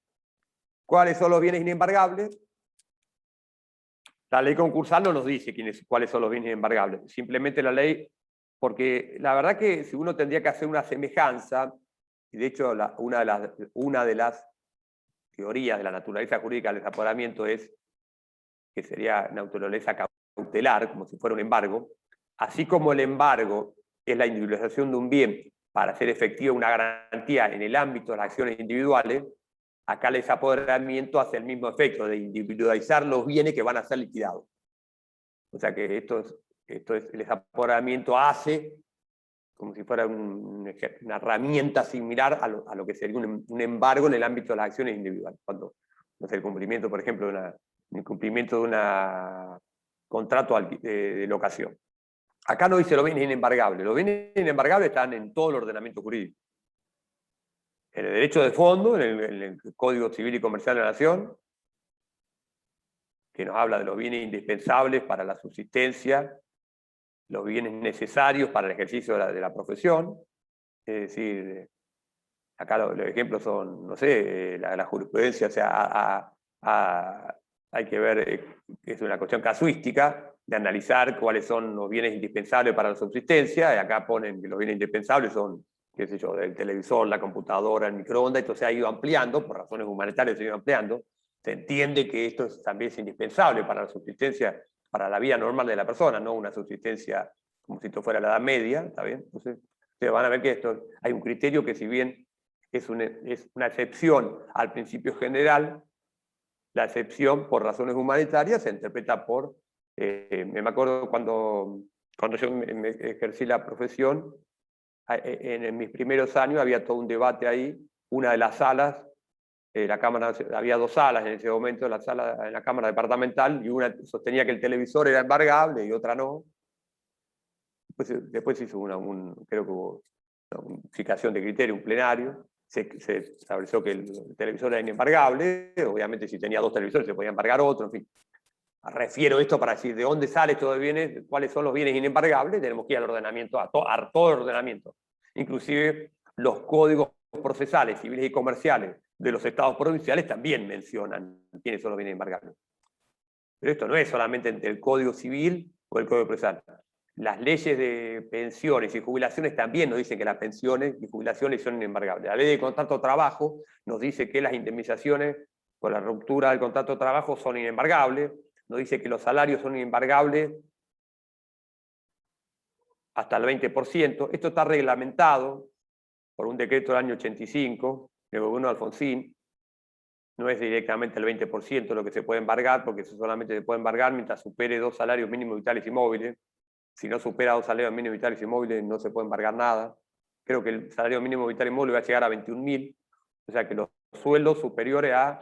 ¿Cuáles son los bienes inembargables? La ley concursal no nos dice cuáles son los bienes inembargables. Simplemente la ley, porque la verdad que si uno tendría que hacer una semejanza, y de hecho una de las teorías de la naturaleza jurídica del desaporamiento es que sería naturaleza cautelar, como si fuera un embargo, así como el embargo es la individualización de un bien para hacer efectiva una garantía en el ámbito de las acciones individuales, acá el desapoderamiento hace el mismo efecto de individualizar los bienes que van a ser liquidados. O sea que esto es el desapoderamiento hace como si fuera una herramienta similar a lo que sería un embargo en el ámbito de las acciones individuales. Cuando no sé, el cumplimiento, por ejemplo, el cumplimiento de un contrato de locación. Acá no dice los bienes inembargables. Los bienes inembargables están en todo el ordenamiento jurídico. En el derecho de fondo, en el Código Civil y Comercial de la Nación, que nos habla de los bienes indispensables para la subsistencia, los bienes necesarios para el ejercicio de la profesión. Es decir, acá los ejemplos son, no sé, la jurisprudencia, o sea, hay que ver, es una cuestión casuística, de analizar cuáles son los bienes indispensables para la subsistencia, y acá ponen que los bienes indispensables son, qué sé yo, el televisor, la computadora, el microondas, esto se ha ido ampliando, por razones humanitarias se ha ido ampliando, se entiende que esto también es indispensable para la subsistencia, para la vida normal de la persona, no una subsistencia como si esto fuera la Edad Media, ¿está bien? Entonces, ustedes van a ver que esto, hay un criterio que si bien es una excepción al principio general, la excepción por razones humanitarias se interpreta por, me acuerdo cuando yo me ejercí la profesión, en mis primeros años había todo un debate ahí, una de las salas, la Cámara, había dos salas en ese momento, en la Cámara Departamental, y una sostenía que el televisor era embargable y otra no. Después hizo creo que hubo una unificación de criterio, un plenario, se estableció que el televisor era inembargable, obviamente si tenía dos televisores se podía embargar otro, en fin. Refiero esto para decir de dónde sale esto de bienes, cuáles son los bienes inembargables, tenemos que ir al ordenamiento, a todo el ordenamiento. Inclusive los códigos procesales, civiles y comerciales de los estados provinciales también mencionan quiénes son los bienes embargables. Pero esto no es solamente entre el Código Civil o el Código Procesal. Las leyes de pensiones y jubilaciones también nos dicen que las pensiones y jubilaciones son inembargables. La ley de contrato de trabajo nos dice que las indemnizaciones por la ruptura del contrato de trabajo son inembargables, nos dice que los salarios son inembargables hasta el 20%. Esto está reglamentado por un decreto del año 85 del gobierno de Alfonsín. No es directamente el 20% lo que se puede embargar, porque eso solamente se puede embargar mientras supere 2 salarios mínimos vitales y móviles. Si no supera 2 salarios mínimos vitales y móviles, no se puede embargar nada. Creo que el salario mínimo vital y móvil va a llegar a 21.000, o sea que los sueldos superiores a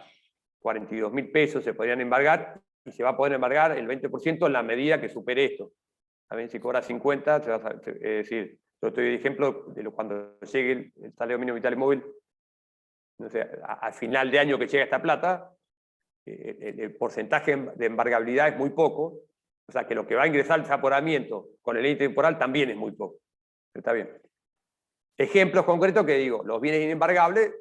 42.000 pesos se podrían embargar, y se va a poder embargar el 20% en la medida que supere esto. También si cobra 50, es decir, yo estoy de ejemplo de cuando llegue el salario mínimo vital y móvil, no sé, al final de año que llega esta plata, el porcentaje de embargabilidad es muy poco, o sea que lo que va a ingresar al desaporamiento con el límite temporal también es muy poco. Está bien. ejemplos concretos que digo, los bienes inembargables,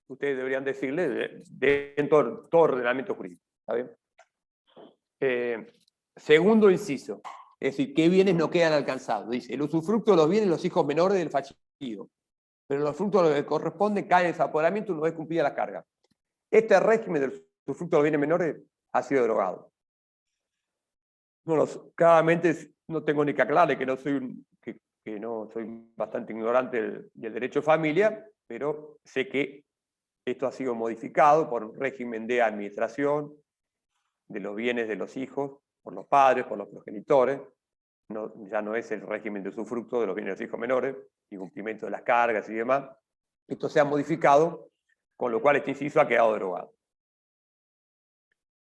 ustedes deberían decirle dentro de todo ordenamiento jurídico. ¿Está bien? Segundo inciso, es decir, ¿qué bienes no quedan alcanzados? Dice, el usufructo de los bienes de los hijos menores del fallecido, pero los frutos a los que corresponde caen en desapoderamiento una vez cumplida la carga. Este régimen del usufructo de los bienes menores ha sido derogado. Claramente no tengo ni que aclarar que no soy que no soy bastante ignorante del derecho de familia, pero sé que esto ha sido modificado por un régimen de administración de los bienes de los hijos, por los padres, por los progenitores. Ya no es el régimen de usufructo de los bienes de los hijos menores, y cumplimiento de las cargas y demás. Esto se ha modificado, con lo cual este inciso ha quedado derogado.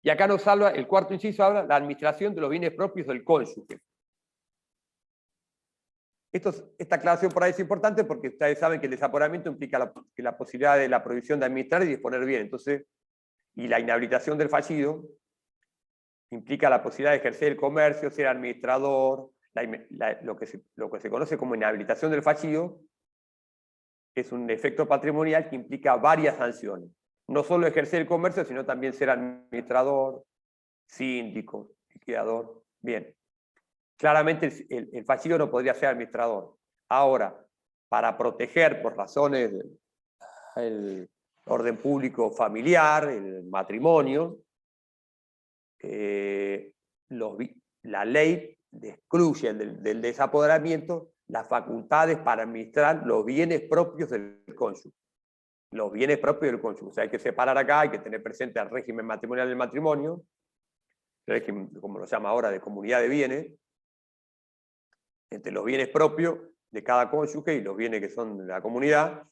Y acá nos habla, el cuarto inciso habla de la administración de los bienes propios del cónyuge. Esta aclaración por ahí es importante porque ustedes saben que el desapoderamiento implica la posibilidad de la prohibición de administrar y disponer bien. Entonces, y la inhabilitación del fallido implica la posibilidad de ejercer el comercio, ser administrador, lo que se conoce como inhabilitación del fallido es un efecto patrimonial que implica varias sanciones. No solo ejercer el comercio, sino también ser administrador, síndico, liquidador. Bien. Claramente el fallido no podría ser administrador. Ahora, para proteger por razones del orden público familiar, el matrimonio, la ley excluye del desapoderamiento las facultades para administrar los bienes propios del cónyuge. Los bienes propios del cónyuge. O sea, hay que separar acá, hay que tener presente el régimen matrimonial del matrimonio, el régimen, como lo llama ahora, de comunidad de bienes, entre los bienes propios de cada cónyuge y los bienes que son de la comunidad.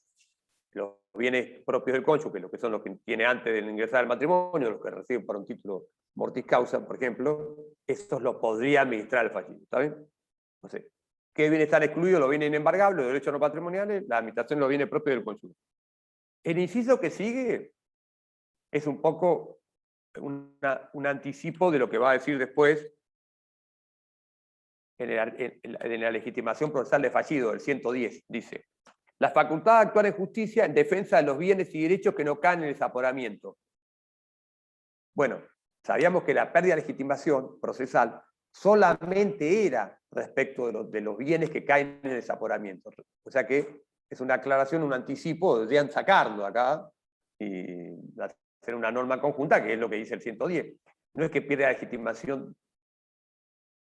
Los bienes propios del cónyuge, los que son los que tiene antes de ingresar al matrimonio, los que reciben por un título mortis causa, por ejemplo, estos los podría administrar el fallido. ¿Está bien? Entonces, ¿qué bienes están excluidos? Los bienes inembargables, los derechos no patrimoniales, la administración de los bienes propios del cónyuge. El inciso que sigue es un poco un anticipo de lo que va a decir después en la legitimación procesal de fallido, el 110, dice: la facultad de actuar en justicia en defensa de los bienes y derechos que no caen en el desapoderamiento. Bueno, sabíamos que la pérdida de legitimación procesal solamente era respecto de los bienes que caen en el desapoderamiento. O sea que es una aclaración, un anticipo, deberían sacarlo acá y hacer una norma conjunta, que es lo que dice el 110. No es que pierda legitimación.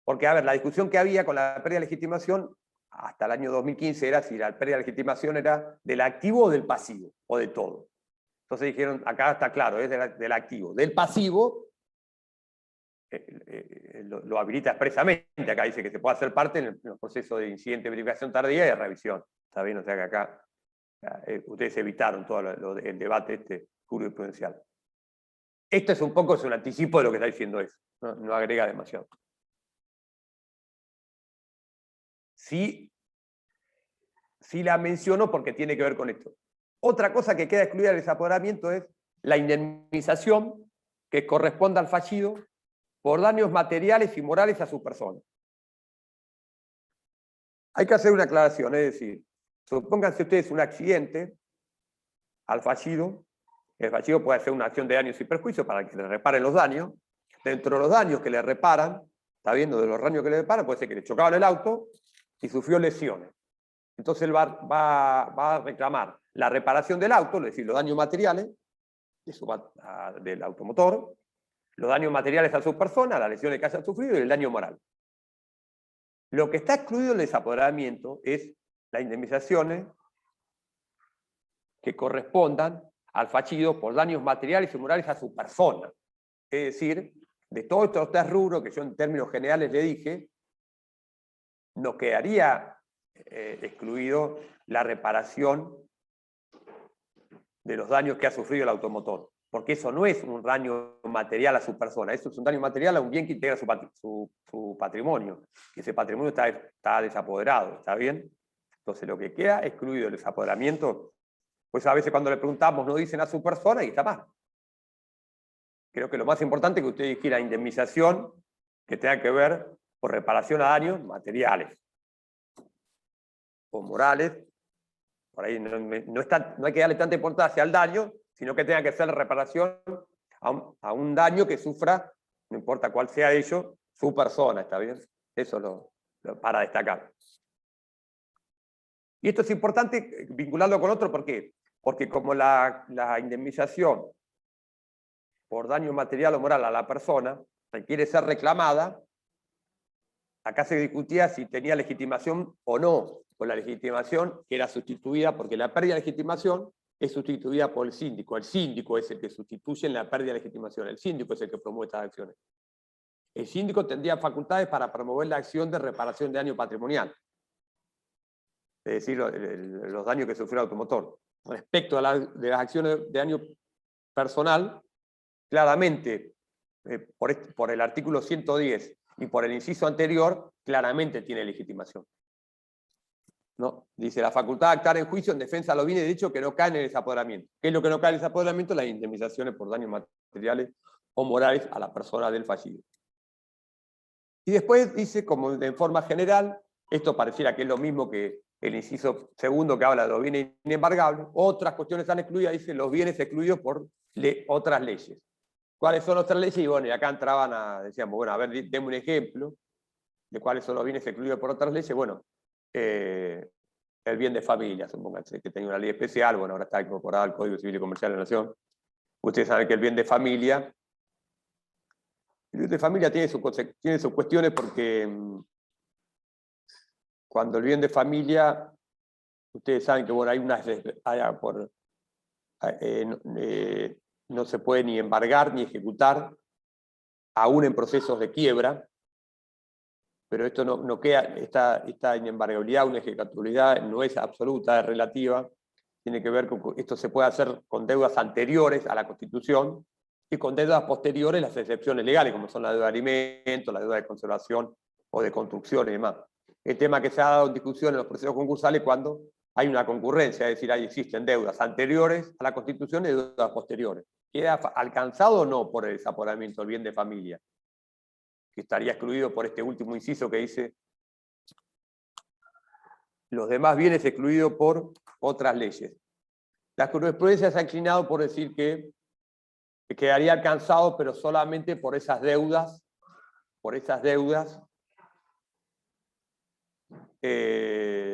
Porque, a ver, la discusión que había con la pérdida de legitimación hasta el año 2015 era si la pérdida de legitimación era del activo o del pasivo, o de todo. Entonces dijeron, acá está claro, es del activo. Del pasivo, lo habilita expresamente, acá dice que se puede hacer parte en el proceso de incidente, verificación tardía y de revisión. ¿Está bien? O sea que acá ustedes evitaron todo el debate jurisprudencial. Esto es un anticipo de lo que está diciendo eso, no agrega demasiado. Sí la menciono porque tiene que ver con esto. Otra cosa que queda excluida del desapoderamiento es la indemnización que corresponde al fallido por daños materiales y morales a su persona. Hay que hacer una aclaración, es decir, supónganse ustedes un accidente al fallido, el fallido puede hacer una acción de daños y perjuicios para que le reparen los daños. Dentro de los daños que le reparan, está viendo de los daños que le reparan, puede ser que le chocaban el auto y sufrió lesiones. Entonces él va a reclamar la reparación del auto, es decir, los daños materiales del automotor, los daños materiales a su persona, las lesiones que haya sufrido y el daño moral. Lo que está excluido del desapoderamiento es las indemnizaciones que correspondan al fallido por daños materiales y morales a su persona. Es decir, de todos estos tres rubros que yo en términos generales le dije, nos quedaría excluido la reparación de los daños que ha sufrido el automotor, porque eso no es un daño material a su persona, eso es un daño material a un bien que integra su patrimonio, que ese patrimonio está desapoderado, ¿está bien? Entonces lo que queda excluido del desapoderamiento, pues a veces cuando le preguntamos no dicen a su persona y está mal. Creo que lo más importante es que usted dijera indemnización que tenga que ver por reparación a daños materiales. o morales, por ahí no hay que darle tanta importancia al daño, sino que tenga que ser reparación a un daño que sufra, no importa cuál sea ello, su persona, ¿está bien? Eso para destacar. Y esto es importante vincularlo con otro, ¿por qué? Porque como la indemnización por daño material o moral a la persona requiere ser reclamada, acá se discutía si tenía legitimación o no, con la legitimación que era sustituida, porque la pérdida de legitimación es sustituida por el síndico. El síndico es el que sustituye en la pérdida de legitimación. El síndico es el que promueve estas acciones. El síndico tendría facultades para promover la acción de reparación de daño patrimonial. Es decir, los daños que sufrió el automotor. Respecto a de las acciones de daño personal, claramente, por el artículo 110 y por el inciso anterior, claramente tiene legitimación. ¿No? Dice, la facultad de actuar en juicio en defensa de los bienes de derecho que no caen en el desapoderamiento. ¿Qué es lo que no cae en el desapoderamiento? Las indemnizaciones por daños materiales o morales a la persona del fallido. Y después dice, como en forma general, esto pareciera que es lo mismo que el inciso segundo que habla de los bienes inembargables, otras cuestiones están excluidas, dice los bienes excluidos por otras leyes. ¿Cuáles son otras leyes? Y bueno, y acá entraban decíamos, bueno, a ver, denme un ejemplo de cuáles son los bienes excluidos por otras leyes. Bueno, el bien de familia, supónganse, que tenía una ley especial, bueno, ahora está incorporada al Código Civil y Comercial de la Nación. Ustedes saben que el bien de familia tiene sus cuestiones porque cuando el bien de familia, ustedes saben que bueno, no se puede ni embargar ni ejecutar, aún en procesos de quiebra, pero esto no queda, esta inembargabilidad, una ejecutabilidad no es absoluta, es relativa, tiene que ver con esto se puede hacer con deudas anteriores a la Constitución y con deudas posteriores las excepciones legales, como son la deuda de alimentos, la deuda de conservación o de construcción y demás. El tema que se ha dado en discusión en los procesos concursales cuando hay una concurrencia, es decir, ahí existen deudas anteriores a la Constitución y deudas posteriores. ¿Queda alcanzado o no por el desapoderamiento el bien de familia? Que estaría excluido por este último inciso que dice los demás bienes excluidos por otras leyes. La jurisprudencia se ha inclinado por decir que quedaría alcanzado, pero solamente por esas deudas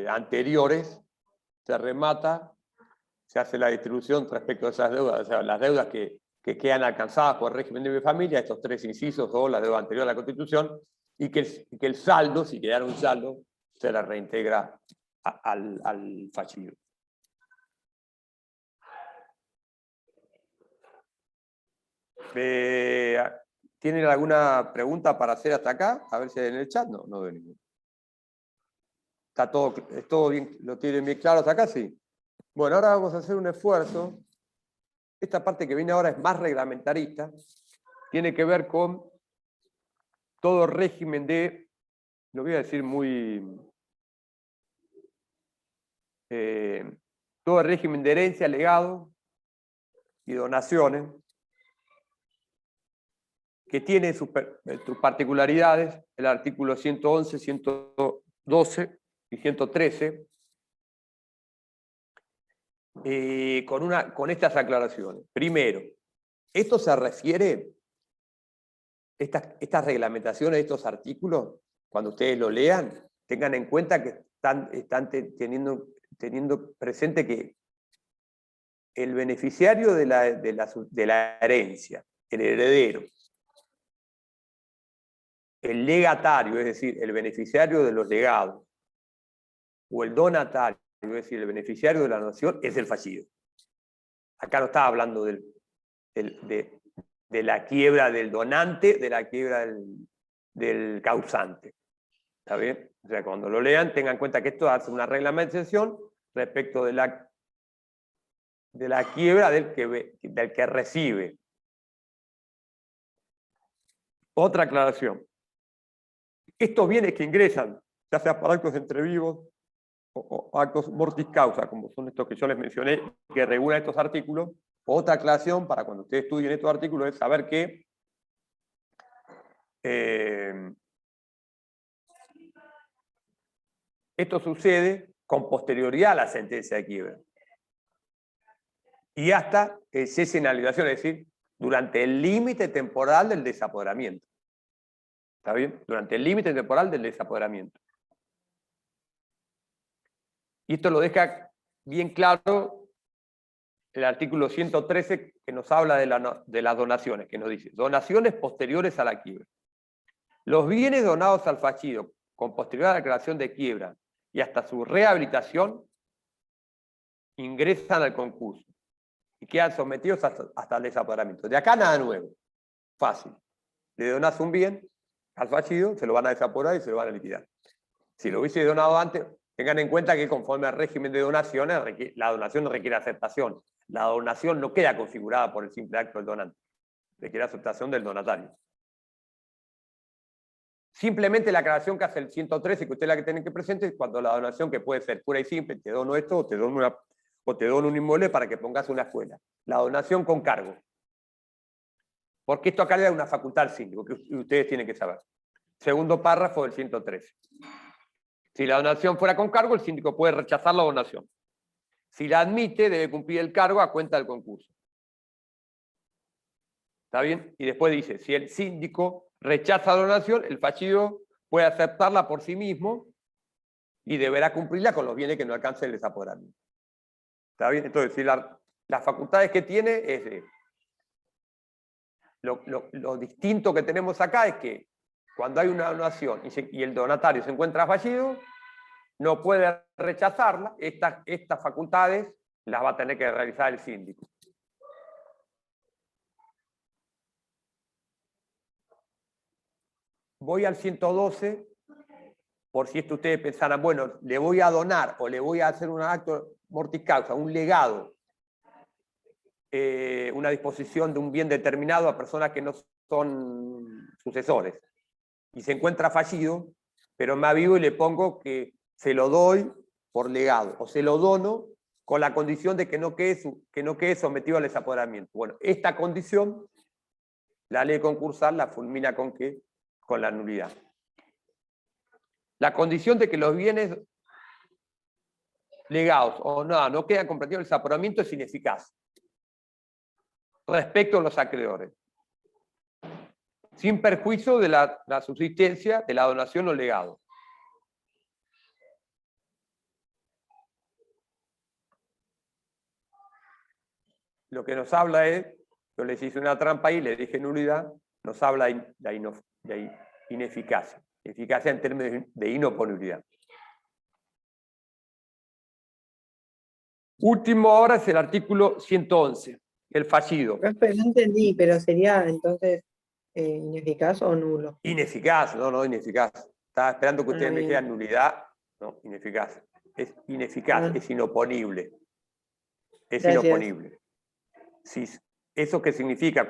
anteriores, se remata, se hace la distribución respecto a esas deudas, o sea, las deudas que quedan alcanzadas por el régimen de familia, estos tres incisos, o la deuda anterior a la Constitución, y que el saldo, si quedara un saldo, se la reintegra al fallido. ¿Tienen alguna pregunta para hacer hasta acá? A ver si hay en el chat. No veo ninguna. ¿Está todo bien? ¿Lo tienen bien claro hasta acá? Sí. Bueno, ahora vamos a hacer un esfuerzo. Esta parte que viene ahora es más reglamentarista. Tiene que ver con todo régimen de, lo voy a decir todo régimen de herencia, legado y donaciones, que tiene sus particularidades, el artículo 111, 112 y 113, con estas aclaraciones. Primero, esto se refiere, estas reglamentaciones, estos artículos, cuando ustedes lo lean, tengan en cuenta que están teniendo presente que el beneficiario de la herencia, el heredero, el legatario, es decir, el beneficiario de los legados, o el donatario, es decir, el beneficiario de la donación, es el fallido. Acá no está hablando de la quiebra del donante, de la quiebra del causante. ¿Está bien? O sea, cuando lo lean, tengan en cuenta que esto hace una reglamentación respecto de la quiebra del que recibe. Otra aclaración. Estos bienes que ingresan, ya sea por actos entre vivos o actos mortis causa, como son estos que yo les mencioné, que regulan estos artículos, otra aclaración para cuando ustedes estudien estos artículos es saber que esto sucede con posterioridad a la sentencia de quiebra. Y hasta el cese en la liquidación, es decir, durante el límite temporal del desapoderamiento. ¿Está bien? Durante el límite temporal del desapoderamiento. Y esto lo deja bien claro el artículo 113, que nos habla de las donaciones, que nos dice: donaciones posteriores a la quiebra. Los bienes donados al fallido con posterioridad a la declaración de quiebra y hasta su rehabilitación ingresan al concurso y quedan sometidos hasta el desapoderamiento. De acá nada nuevo. Fácil. Le donás un bien al fallido, se lo van a desapoderar y se lo van a liquidar. Si lo hubiese donado antes, tengan en cuenta que conforme al régimen de donaciones, la donación requiere aceptación. La donación no queda configurada por el simple acto del donante. Requiere aceptación del donatario. Simplemente la aclaración que hace el 113, que usted es la que tiene que presente, es cuando la donación, que puede ser pura y simple: te dono esto, o te dono un inmueble para que pongas una escuela. La donación con cargo. Porque esto acá le da una facultad al síndico, que ustedes tienen que saber. Segundo párrafo del 113. Si la donación fuera con cargo, el síndico puede rechazar la donación. Si la admite, debe cumplir el cargo a cuenta del concurso. ¿Está bien? Y después dice: si el síndico rechaza la donación, el fallido puede aceptarla por sí mismo y deberá cumplirla con los bienes que no alcance el desapoderamiento. ¿Está bien? Entonces, si las facultades que tiene es lo distinto que tenemos acá es que cuando hay una donación y el donatario se encuentra fallido, no puede rechazarla. Estas facultades las va a tener que realizar el síndico. Voy al 112, por si esto ustedes pensaran: bueno, le voy a donar o le voy a hacer un acto mortis causa, un legado, una disposición de un bien determinado a personas que no son sucesores, y se encuentra fallido, pero me avivo y le pongo que se lo doy por legado, o se lo dono con la condición de que no quede sometido al desapoderamiento. Bueno, esta condición, la ley concursal la fulmina ¿con qué? Con la nulidad. La condición de que los bienes legados o no quedan comprometidos en el desapoderamiento es ineficaz respecto a los acreedores, sin perjuicio de la subsistencia de la donación o legado. Lo que nos habla es, yo les hice una trampa ahí, le dije nulidad, nos habla de ineficacia. Eficacia en términos de inoponibilidad. Último ahora es el artículo 111, el fallido. Profe, no entendí, pero sería entonces ineficaz o nulo. Ineficaz, no, ineficaz. Estaba esperando que ustedes me bien. dijeran nulidad. No, ineficaz. Es ineficaz, es inoponible. Es Gracias. inoponible. ¿Eso qué significa?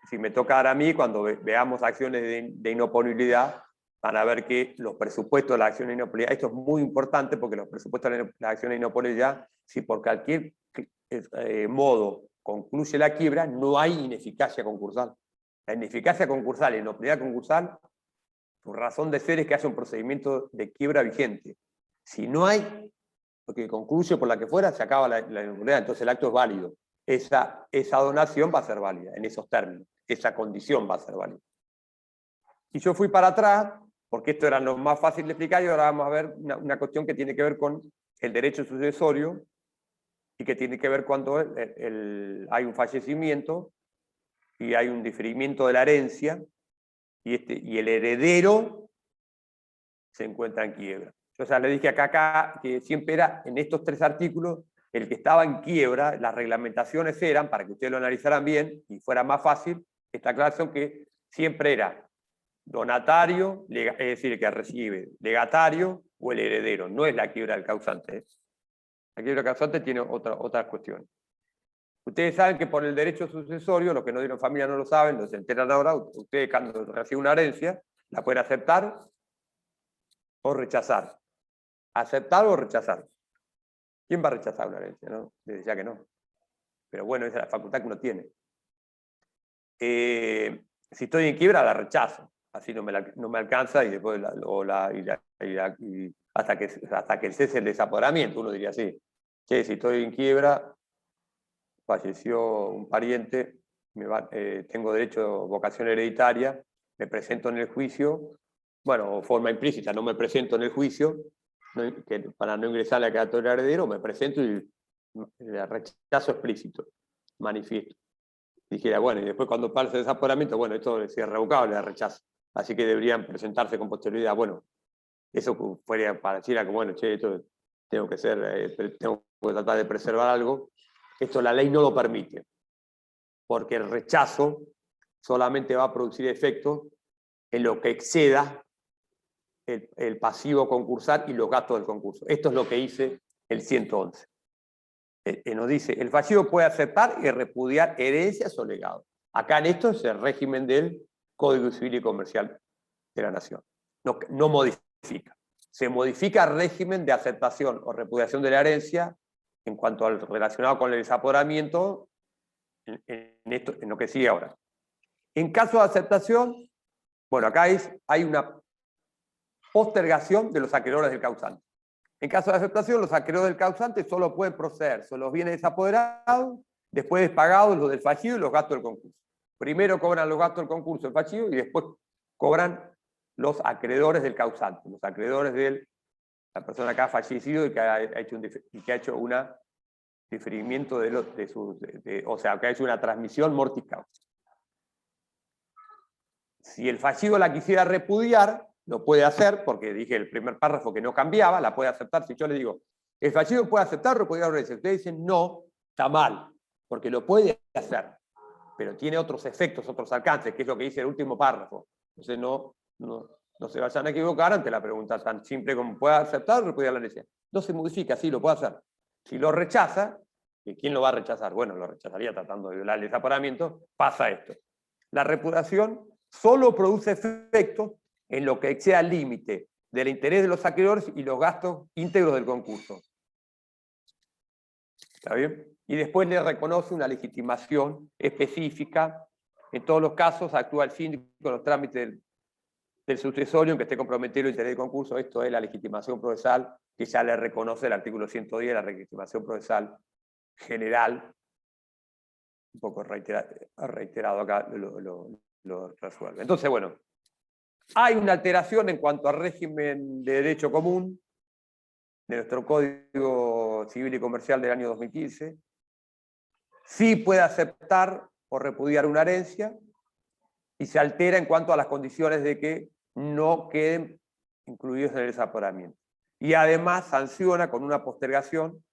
Si me toca dar a mí, cuando veamos acciones de inoponibilidad, van a ver que los presupuestos de la acción de inoponibilidad, esto es muy importante porque los presupuestos de la acción de inoponibilidad, si por cualquier modo concluye la quiebra, no hay ineficacia concursal. La ineficacia concursal y la inoportunidad concursal, su razón de ser es que haya un procedimiento de quiebra vigente. Si no hay, porque concluye por la que fuera, se acaba la inoportunidad, entonces el acto es válido. Esa donación va a ser válida en esos términos, esa condición va a ser válida. Y yo fui para atrás, porque esto era lo más fácil de explicar, y ahora vamos a ver una cuestión que tiene que ver con el derecho sucesorio y que tiene que ver cuando hay un fallecimiento y hay un diferimiento de la herencia y el heredero se encuentra en quiebra. Yo ya le dije acá que siempre era en estos tres artículos el que estaba en quiebra. Las reglamentaciones eran, para que ustedes lo analizaran bien y fuera más fácil, esta aclaración, que siempre era donatario, es decir, el que recibe, legatario o el heredero. No es la quiebra del causante. La quiebra del causante tiene otras cuestiones. Ustedes saben que por el derecho sucesorio, los que no dieron familia no lo saben, lo se enteran ahora. Ustedes, cuando reciben una herencia, la pueden aceptar o rechazar. Aceptar o rechazar. ¿Quién va a rechazar una herencia? ¿No? Les decía que no. Pero bueno, esa es la facultad que uno tiene. Si estoy en quiebra, la rechazo. Así no me alcanza y después hasta que cese el desapoderamiento. Uno diría así, che, si estoy en quiebra, falleció un pariente, tengo derecho a vocación hereditaria, me presento en el juicio, bueno, forma implícita, no me presento en el juicio, para no ingresar a la declaratoria de heredero, me presento y el rechazo explícito, manifiesto. Dijera, bueno, y después cuando pase el desapoderamiento, bueno, esto es irrevocable, el rechazo. Así que deberían presentarse con posterioridad. Bueno, eso fuera para decir que, bueno, che, esto tengo que tratar de preservar algo. Esto la ley no lo permite, porque el rechazo solamente va a producir efectos en lo que exceda el pasivo concursal y los gastos del concurso. Esto es lo que dice el 111. Nos dice, el fallido puede aceptar y repudiar herencias o legados. Acá en esto es el régimen del Código Civil y Comercial de la Nación. No modifica. Se modifica el régimen de aceptación o repudiación de la herencia en cuanto al relacionado con el desapoderamiento en lo que sigue ahora. En caso de aceptación, bueno, acá hay una postergación de los acreedores del causante. En caso de aceptación, los acreedores del causante solo pueden proceder sobre los bienes desapoderados, después de pagados los del fallido y los gastos del concurso. Primero cobran los gastos del concurso el fallido y después cobran los acreedores del causante, los acreedores de la persona que ha fallecido y que ha hecho un diferimiento o sea, que ha hecho una transmisión mortis causa. Si el fallido la quisiera repudiar, lo puede hacer, porque dije el primer párrafo que no cambiaba, la puede aceptar. Si yo le digo, el fallido puede aceptar o repudiar una herencia, ustedes dicen, no, está mal, porque lo puede hacer, pero tiene otros efectos, otros alcances, que es lo que dice el último párrafo. Entonces no se vayan a equivocar ante la pregunta tan simple como ¿puede aceptar o repudiar la herencia? No se modifica, sí, lo puede hacer. Si lo rechaza, ¿y quién lo va a rechazar? Bueno, lo rechazaría tratando de violar el desapoderamiento, pasa esto. La repudiación solo produce efectos en lo que exceda el límite del interés de los acreedores y los gastos íntegros del concurso. ¿Está bien? Y después le reconoce una legitimación específica. En todos los casos actúa el síndico en los trámites del sucesorio en que esté comprometido el interés del concurso. Esto es la legitimación procesal que ya le reconoce el artículo 110, la legitimación procesal general. Un poco reiterado acá lo resuelve. Entonces, bueno, hay una alteración en cuanto al régimen de derecho común de nuestro Código Civil y Comercial del año 2015. Sí puede aceptar o repudiar una herencia y se altera en cuanto a las condiciones de que no queden incluidos en el desapoderamiento. Y además sanciona con una postergación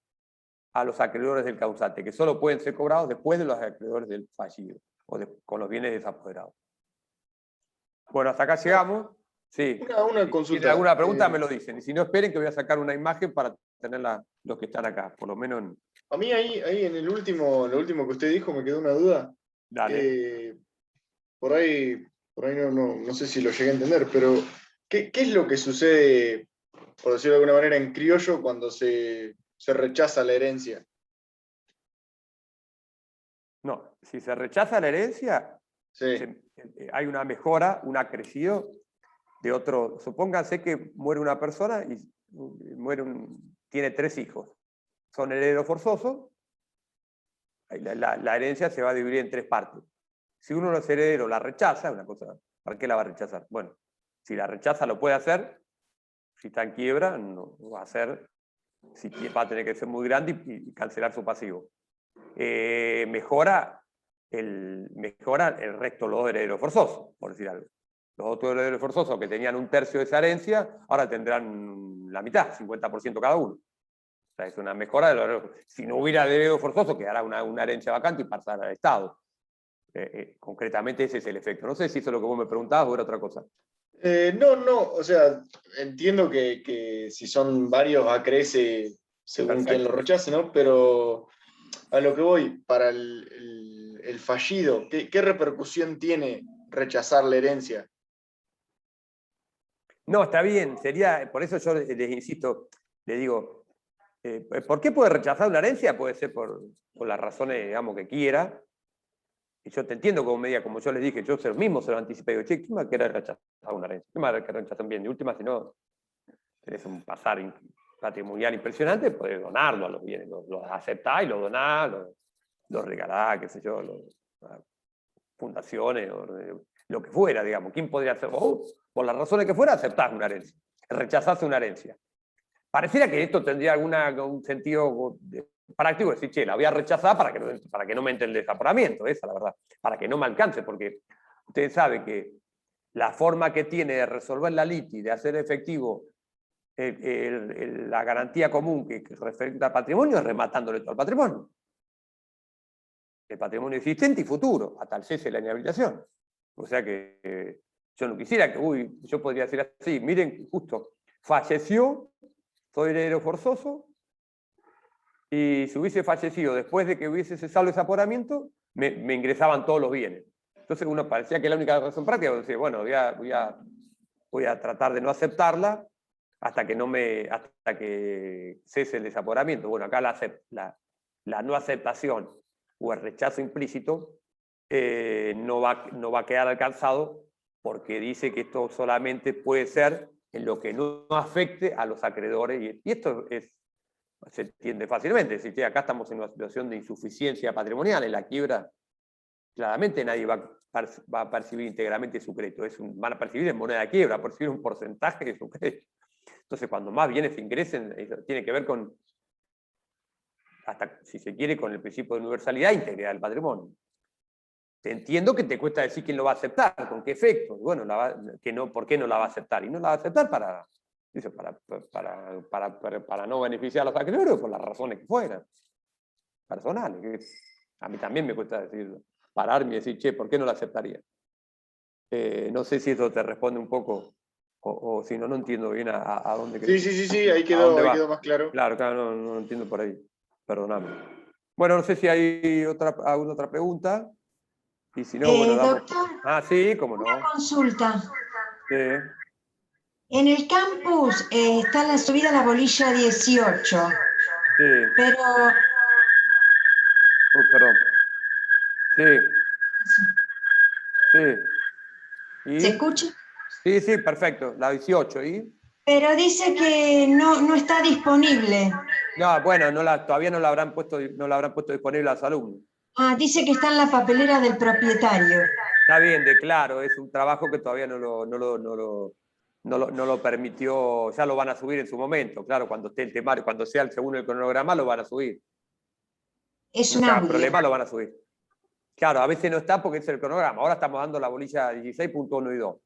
a los acreedores del causante, que solo pueden ser cobrados después de los acreedores del fallido, o con los bienes desapoderados. Bueno, hasta acá llegamos. Sí. Una si consulta. tienen alguna pregunta, me lo dicen. Y si no, esperen que voy a sacar una imagen para tener los que están acá, por lo menos en... A mí ahí en lo último que usted dijo me quedó una duda. Dale. Por ahí no sé si lo llegué a entender, pero ¿qué es lo que sucede, por decirlo de alguna manera, en criollo cuando se rechaza la herencia? No, si se rechaza la herencia, Sí. hay una mejora, un acrecido de otro. Supónganse que muere una persona y tiene 3 hijos. Son herederos forzosos. La herencia se va a dividir en 3 partes. Si uno de los herederos la rechaza, una cosa, ¿para qué la va a rechazar? Bueno, si la rechaza lo puede hacer. Si está en quiebra, no va a hacer. Si va a tener que ser muy grande y cancelar su pasivo. Mejora el resto de los herederos forzosos, por decir algo. Los otros herederos forzosos que tenían 1/3 de esa herencia, ahora tendrán la mitad, 50% cada uno. O sea, es una mejora de los herederos. Si no hubiera heredero forzoso, quedará una herencia vacante y pasará al Estado. Concretamente ese es el efecto. No sé si eso es lo que vos me preguntabas o era otra cosa. No, o sea, entiendo que si son varios acrece según Perfecto. quien lo rechace, ¿no? Pero a lo que voy, para el fallido, ¿qué repercusión tiene rechazar la herencia? No, está bien, por eso yo les insisto, le digo, ¿por qué puede rechazar una herencia? Puede ser por las razones, digamos, que quiera. Y yo te entiendo como medida, como yo les dije, yo mismo se lo anticipé, digo, che, ¿quién va a querer rechazar una herencia? ¿Quién va a querer rechazar un bien? De última, si no, tenés un pasar patrimonial impresionante, podés donarlo a los bienes, los aceptás y los donás, los regalás, qué sé yo, a fundaciones, lo que fuera, digamos. ¿Quién podría hacer? Vos, por las razones que fuera, aceptás una herencia, rechazás una herencia. Pareciera que esto tendría algún sentido práctico, decir, che, la voy a rechazar para que no me entre el desaporamiento, esa es la verdad, para que no me alcance, porque ustedes saben que la forma que tiene de resolver la liti, de hacer efectivo la garantía común que referente al patrimonio, es rematándole todo el patrimonio. El patrimonio existente y futuro, hasta el cese de la inhabilitación. O sea que yo no quisiera que, yo podría decir así, miren, justo, falleció, soy heredero forzoso, y si hubiese fallecido después de que hubiese cesado el desaporamiento, me ingresaban todos los bienes. Entonces uno parecía que la única razón práctica era decir, bueno, voy a tratar de no aceptarla hasta que cese el desaporamiento. Bueno, acá la no aceptación o el rechazo implícito no va a quedar alcanzado porque dice que esto solamente puede ser en lo que no afecte a los acreedores, y esto se entiende fácilmente. Es decir, acá estamos en una situación de insuficiencia patrimonial, en la quiebra claramente nadie va a percibir íntegramente su crédito, van a percibir en moneda de quiebra, percibir un porcentaje de su crédito. Entonces, cuando más bienes ingresen, eso tiene que ver con, hasta si se quiere, con el principio de universalidad e integridad del patrimonio. Te entiendo que te cuesta decir quién lo va a aceptar, con qué efectos, bueno, ¿por qué no la va a aceptar? Y no la va a aceptar para no beneficiar a los acreedores por las razones que fueran, personales. A mí también me cuesta decirlo, pararme y decir, che, ¿por qué no la aceptaría? No sé si eso te responde un poco, o si no, no entiendo bien a dónde querés. Sí, ahí quedó más claro. Claro, no entiendo por ahí, perdóname. Bueno, no sé si hay alguna otra pregunta, y si no, bueno, damos... Doctor, sí, cómo no. una consulta. Sí. En el campus está la subida a la bolilla 18, Sí. pero... Perdón. Sí. ¿Y? ¿Se escucha? Sí, perfecto, la 18, ¿y? Pero dice que no está disponible. No, bueno, todavía no la habrán puesto disponible a los alumnos. Dice que está en la papelera del propietario. Está bien, claro, es un trabajo que todavía no lo permitió, ya lo van a subir en su momento, claro, cuando esté el temario, cuando sea según el cronograma lo van a subir. Es No un sea audio. problema, lo van a subir. Claro, a veces no está porque es el cronograma, ahora estamos dando la bolilla 16.1 y 2.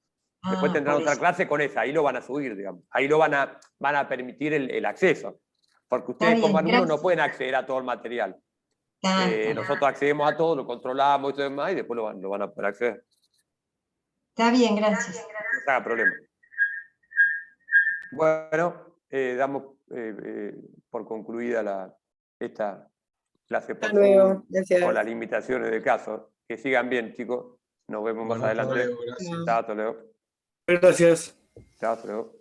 Después tendrán otra clase con esa, ahí lo van a subir, digamos. Ahí lo van a permitir el acceso. Porque ustedes como alumnos no pueden acceder a todo el material. Nosotros accedemos a todo, lo controlamos y todo demás, y después lo van a poder acceder. Está bien, gracias. No se haga problema. Bueno, damos por concluida esta clase por luego, Zoom, con las limitaciones del caso. Que sigan bien, chicos. Nos vemos más adelante. Gracias. Chao, hasta luego. Gracias. Chao, hasta luego.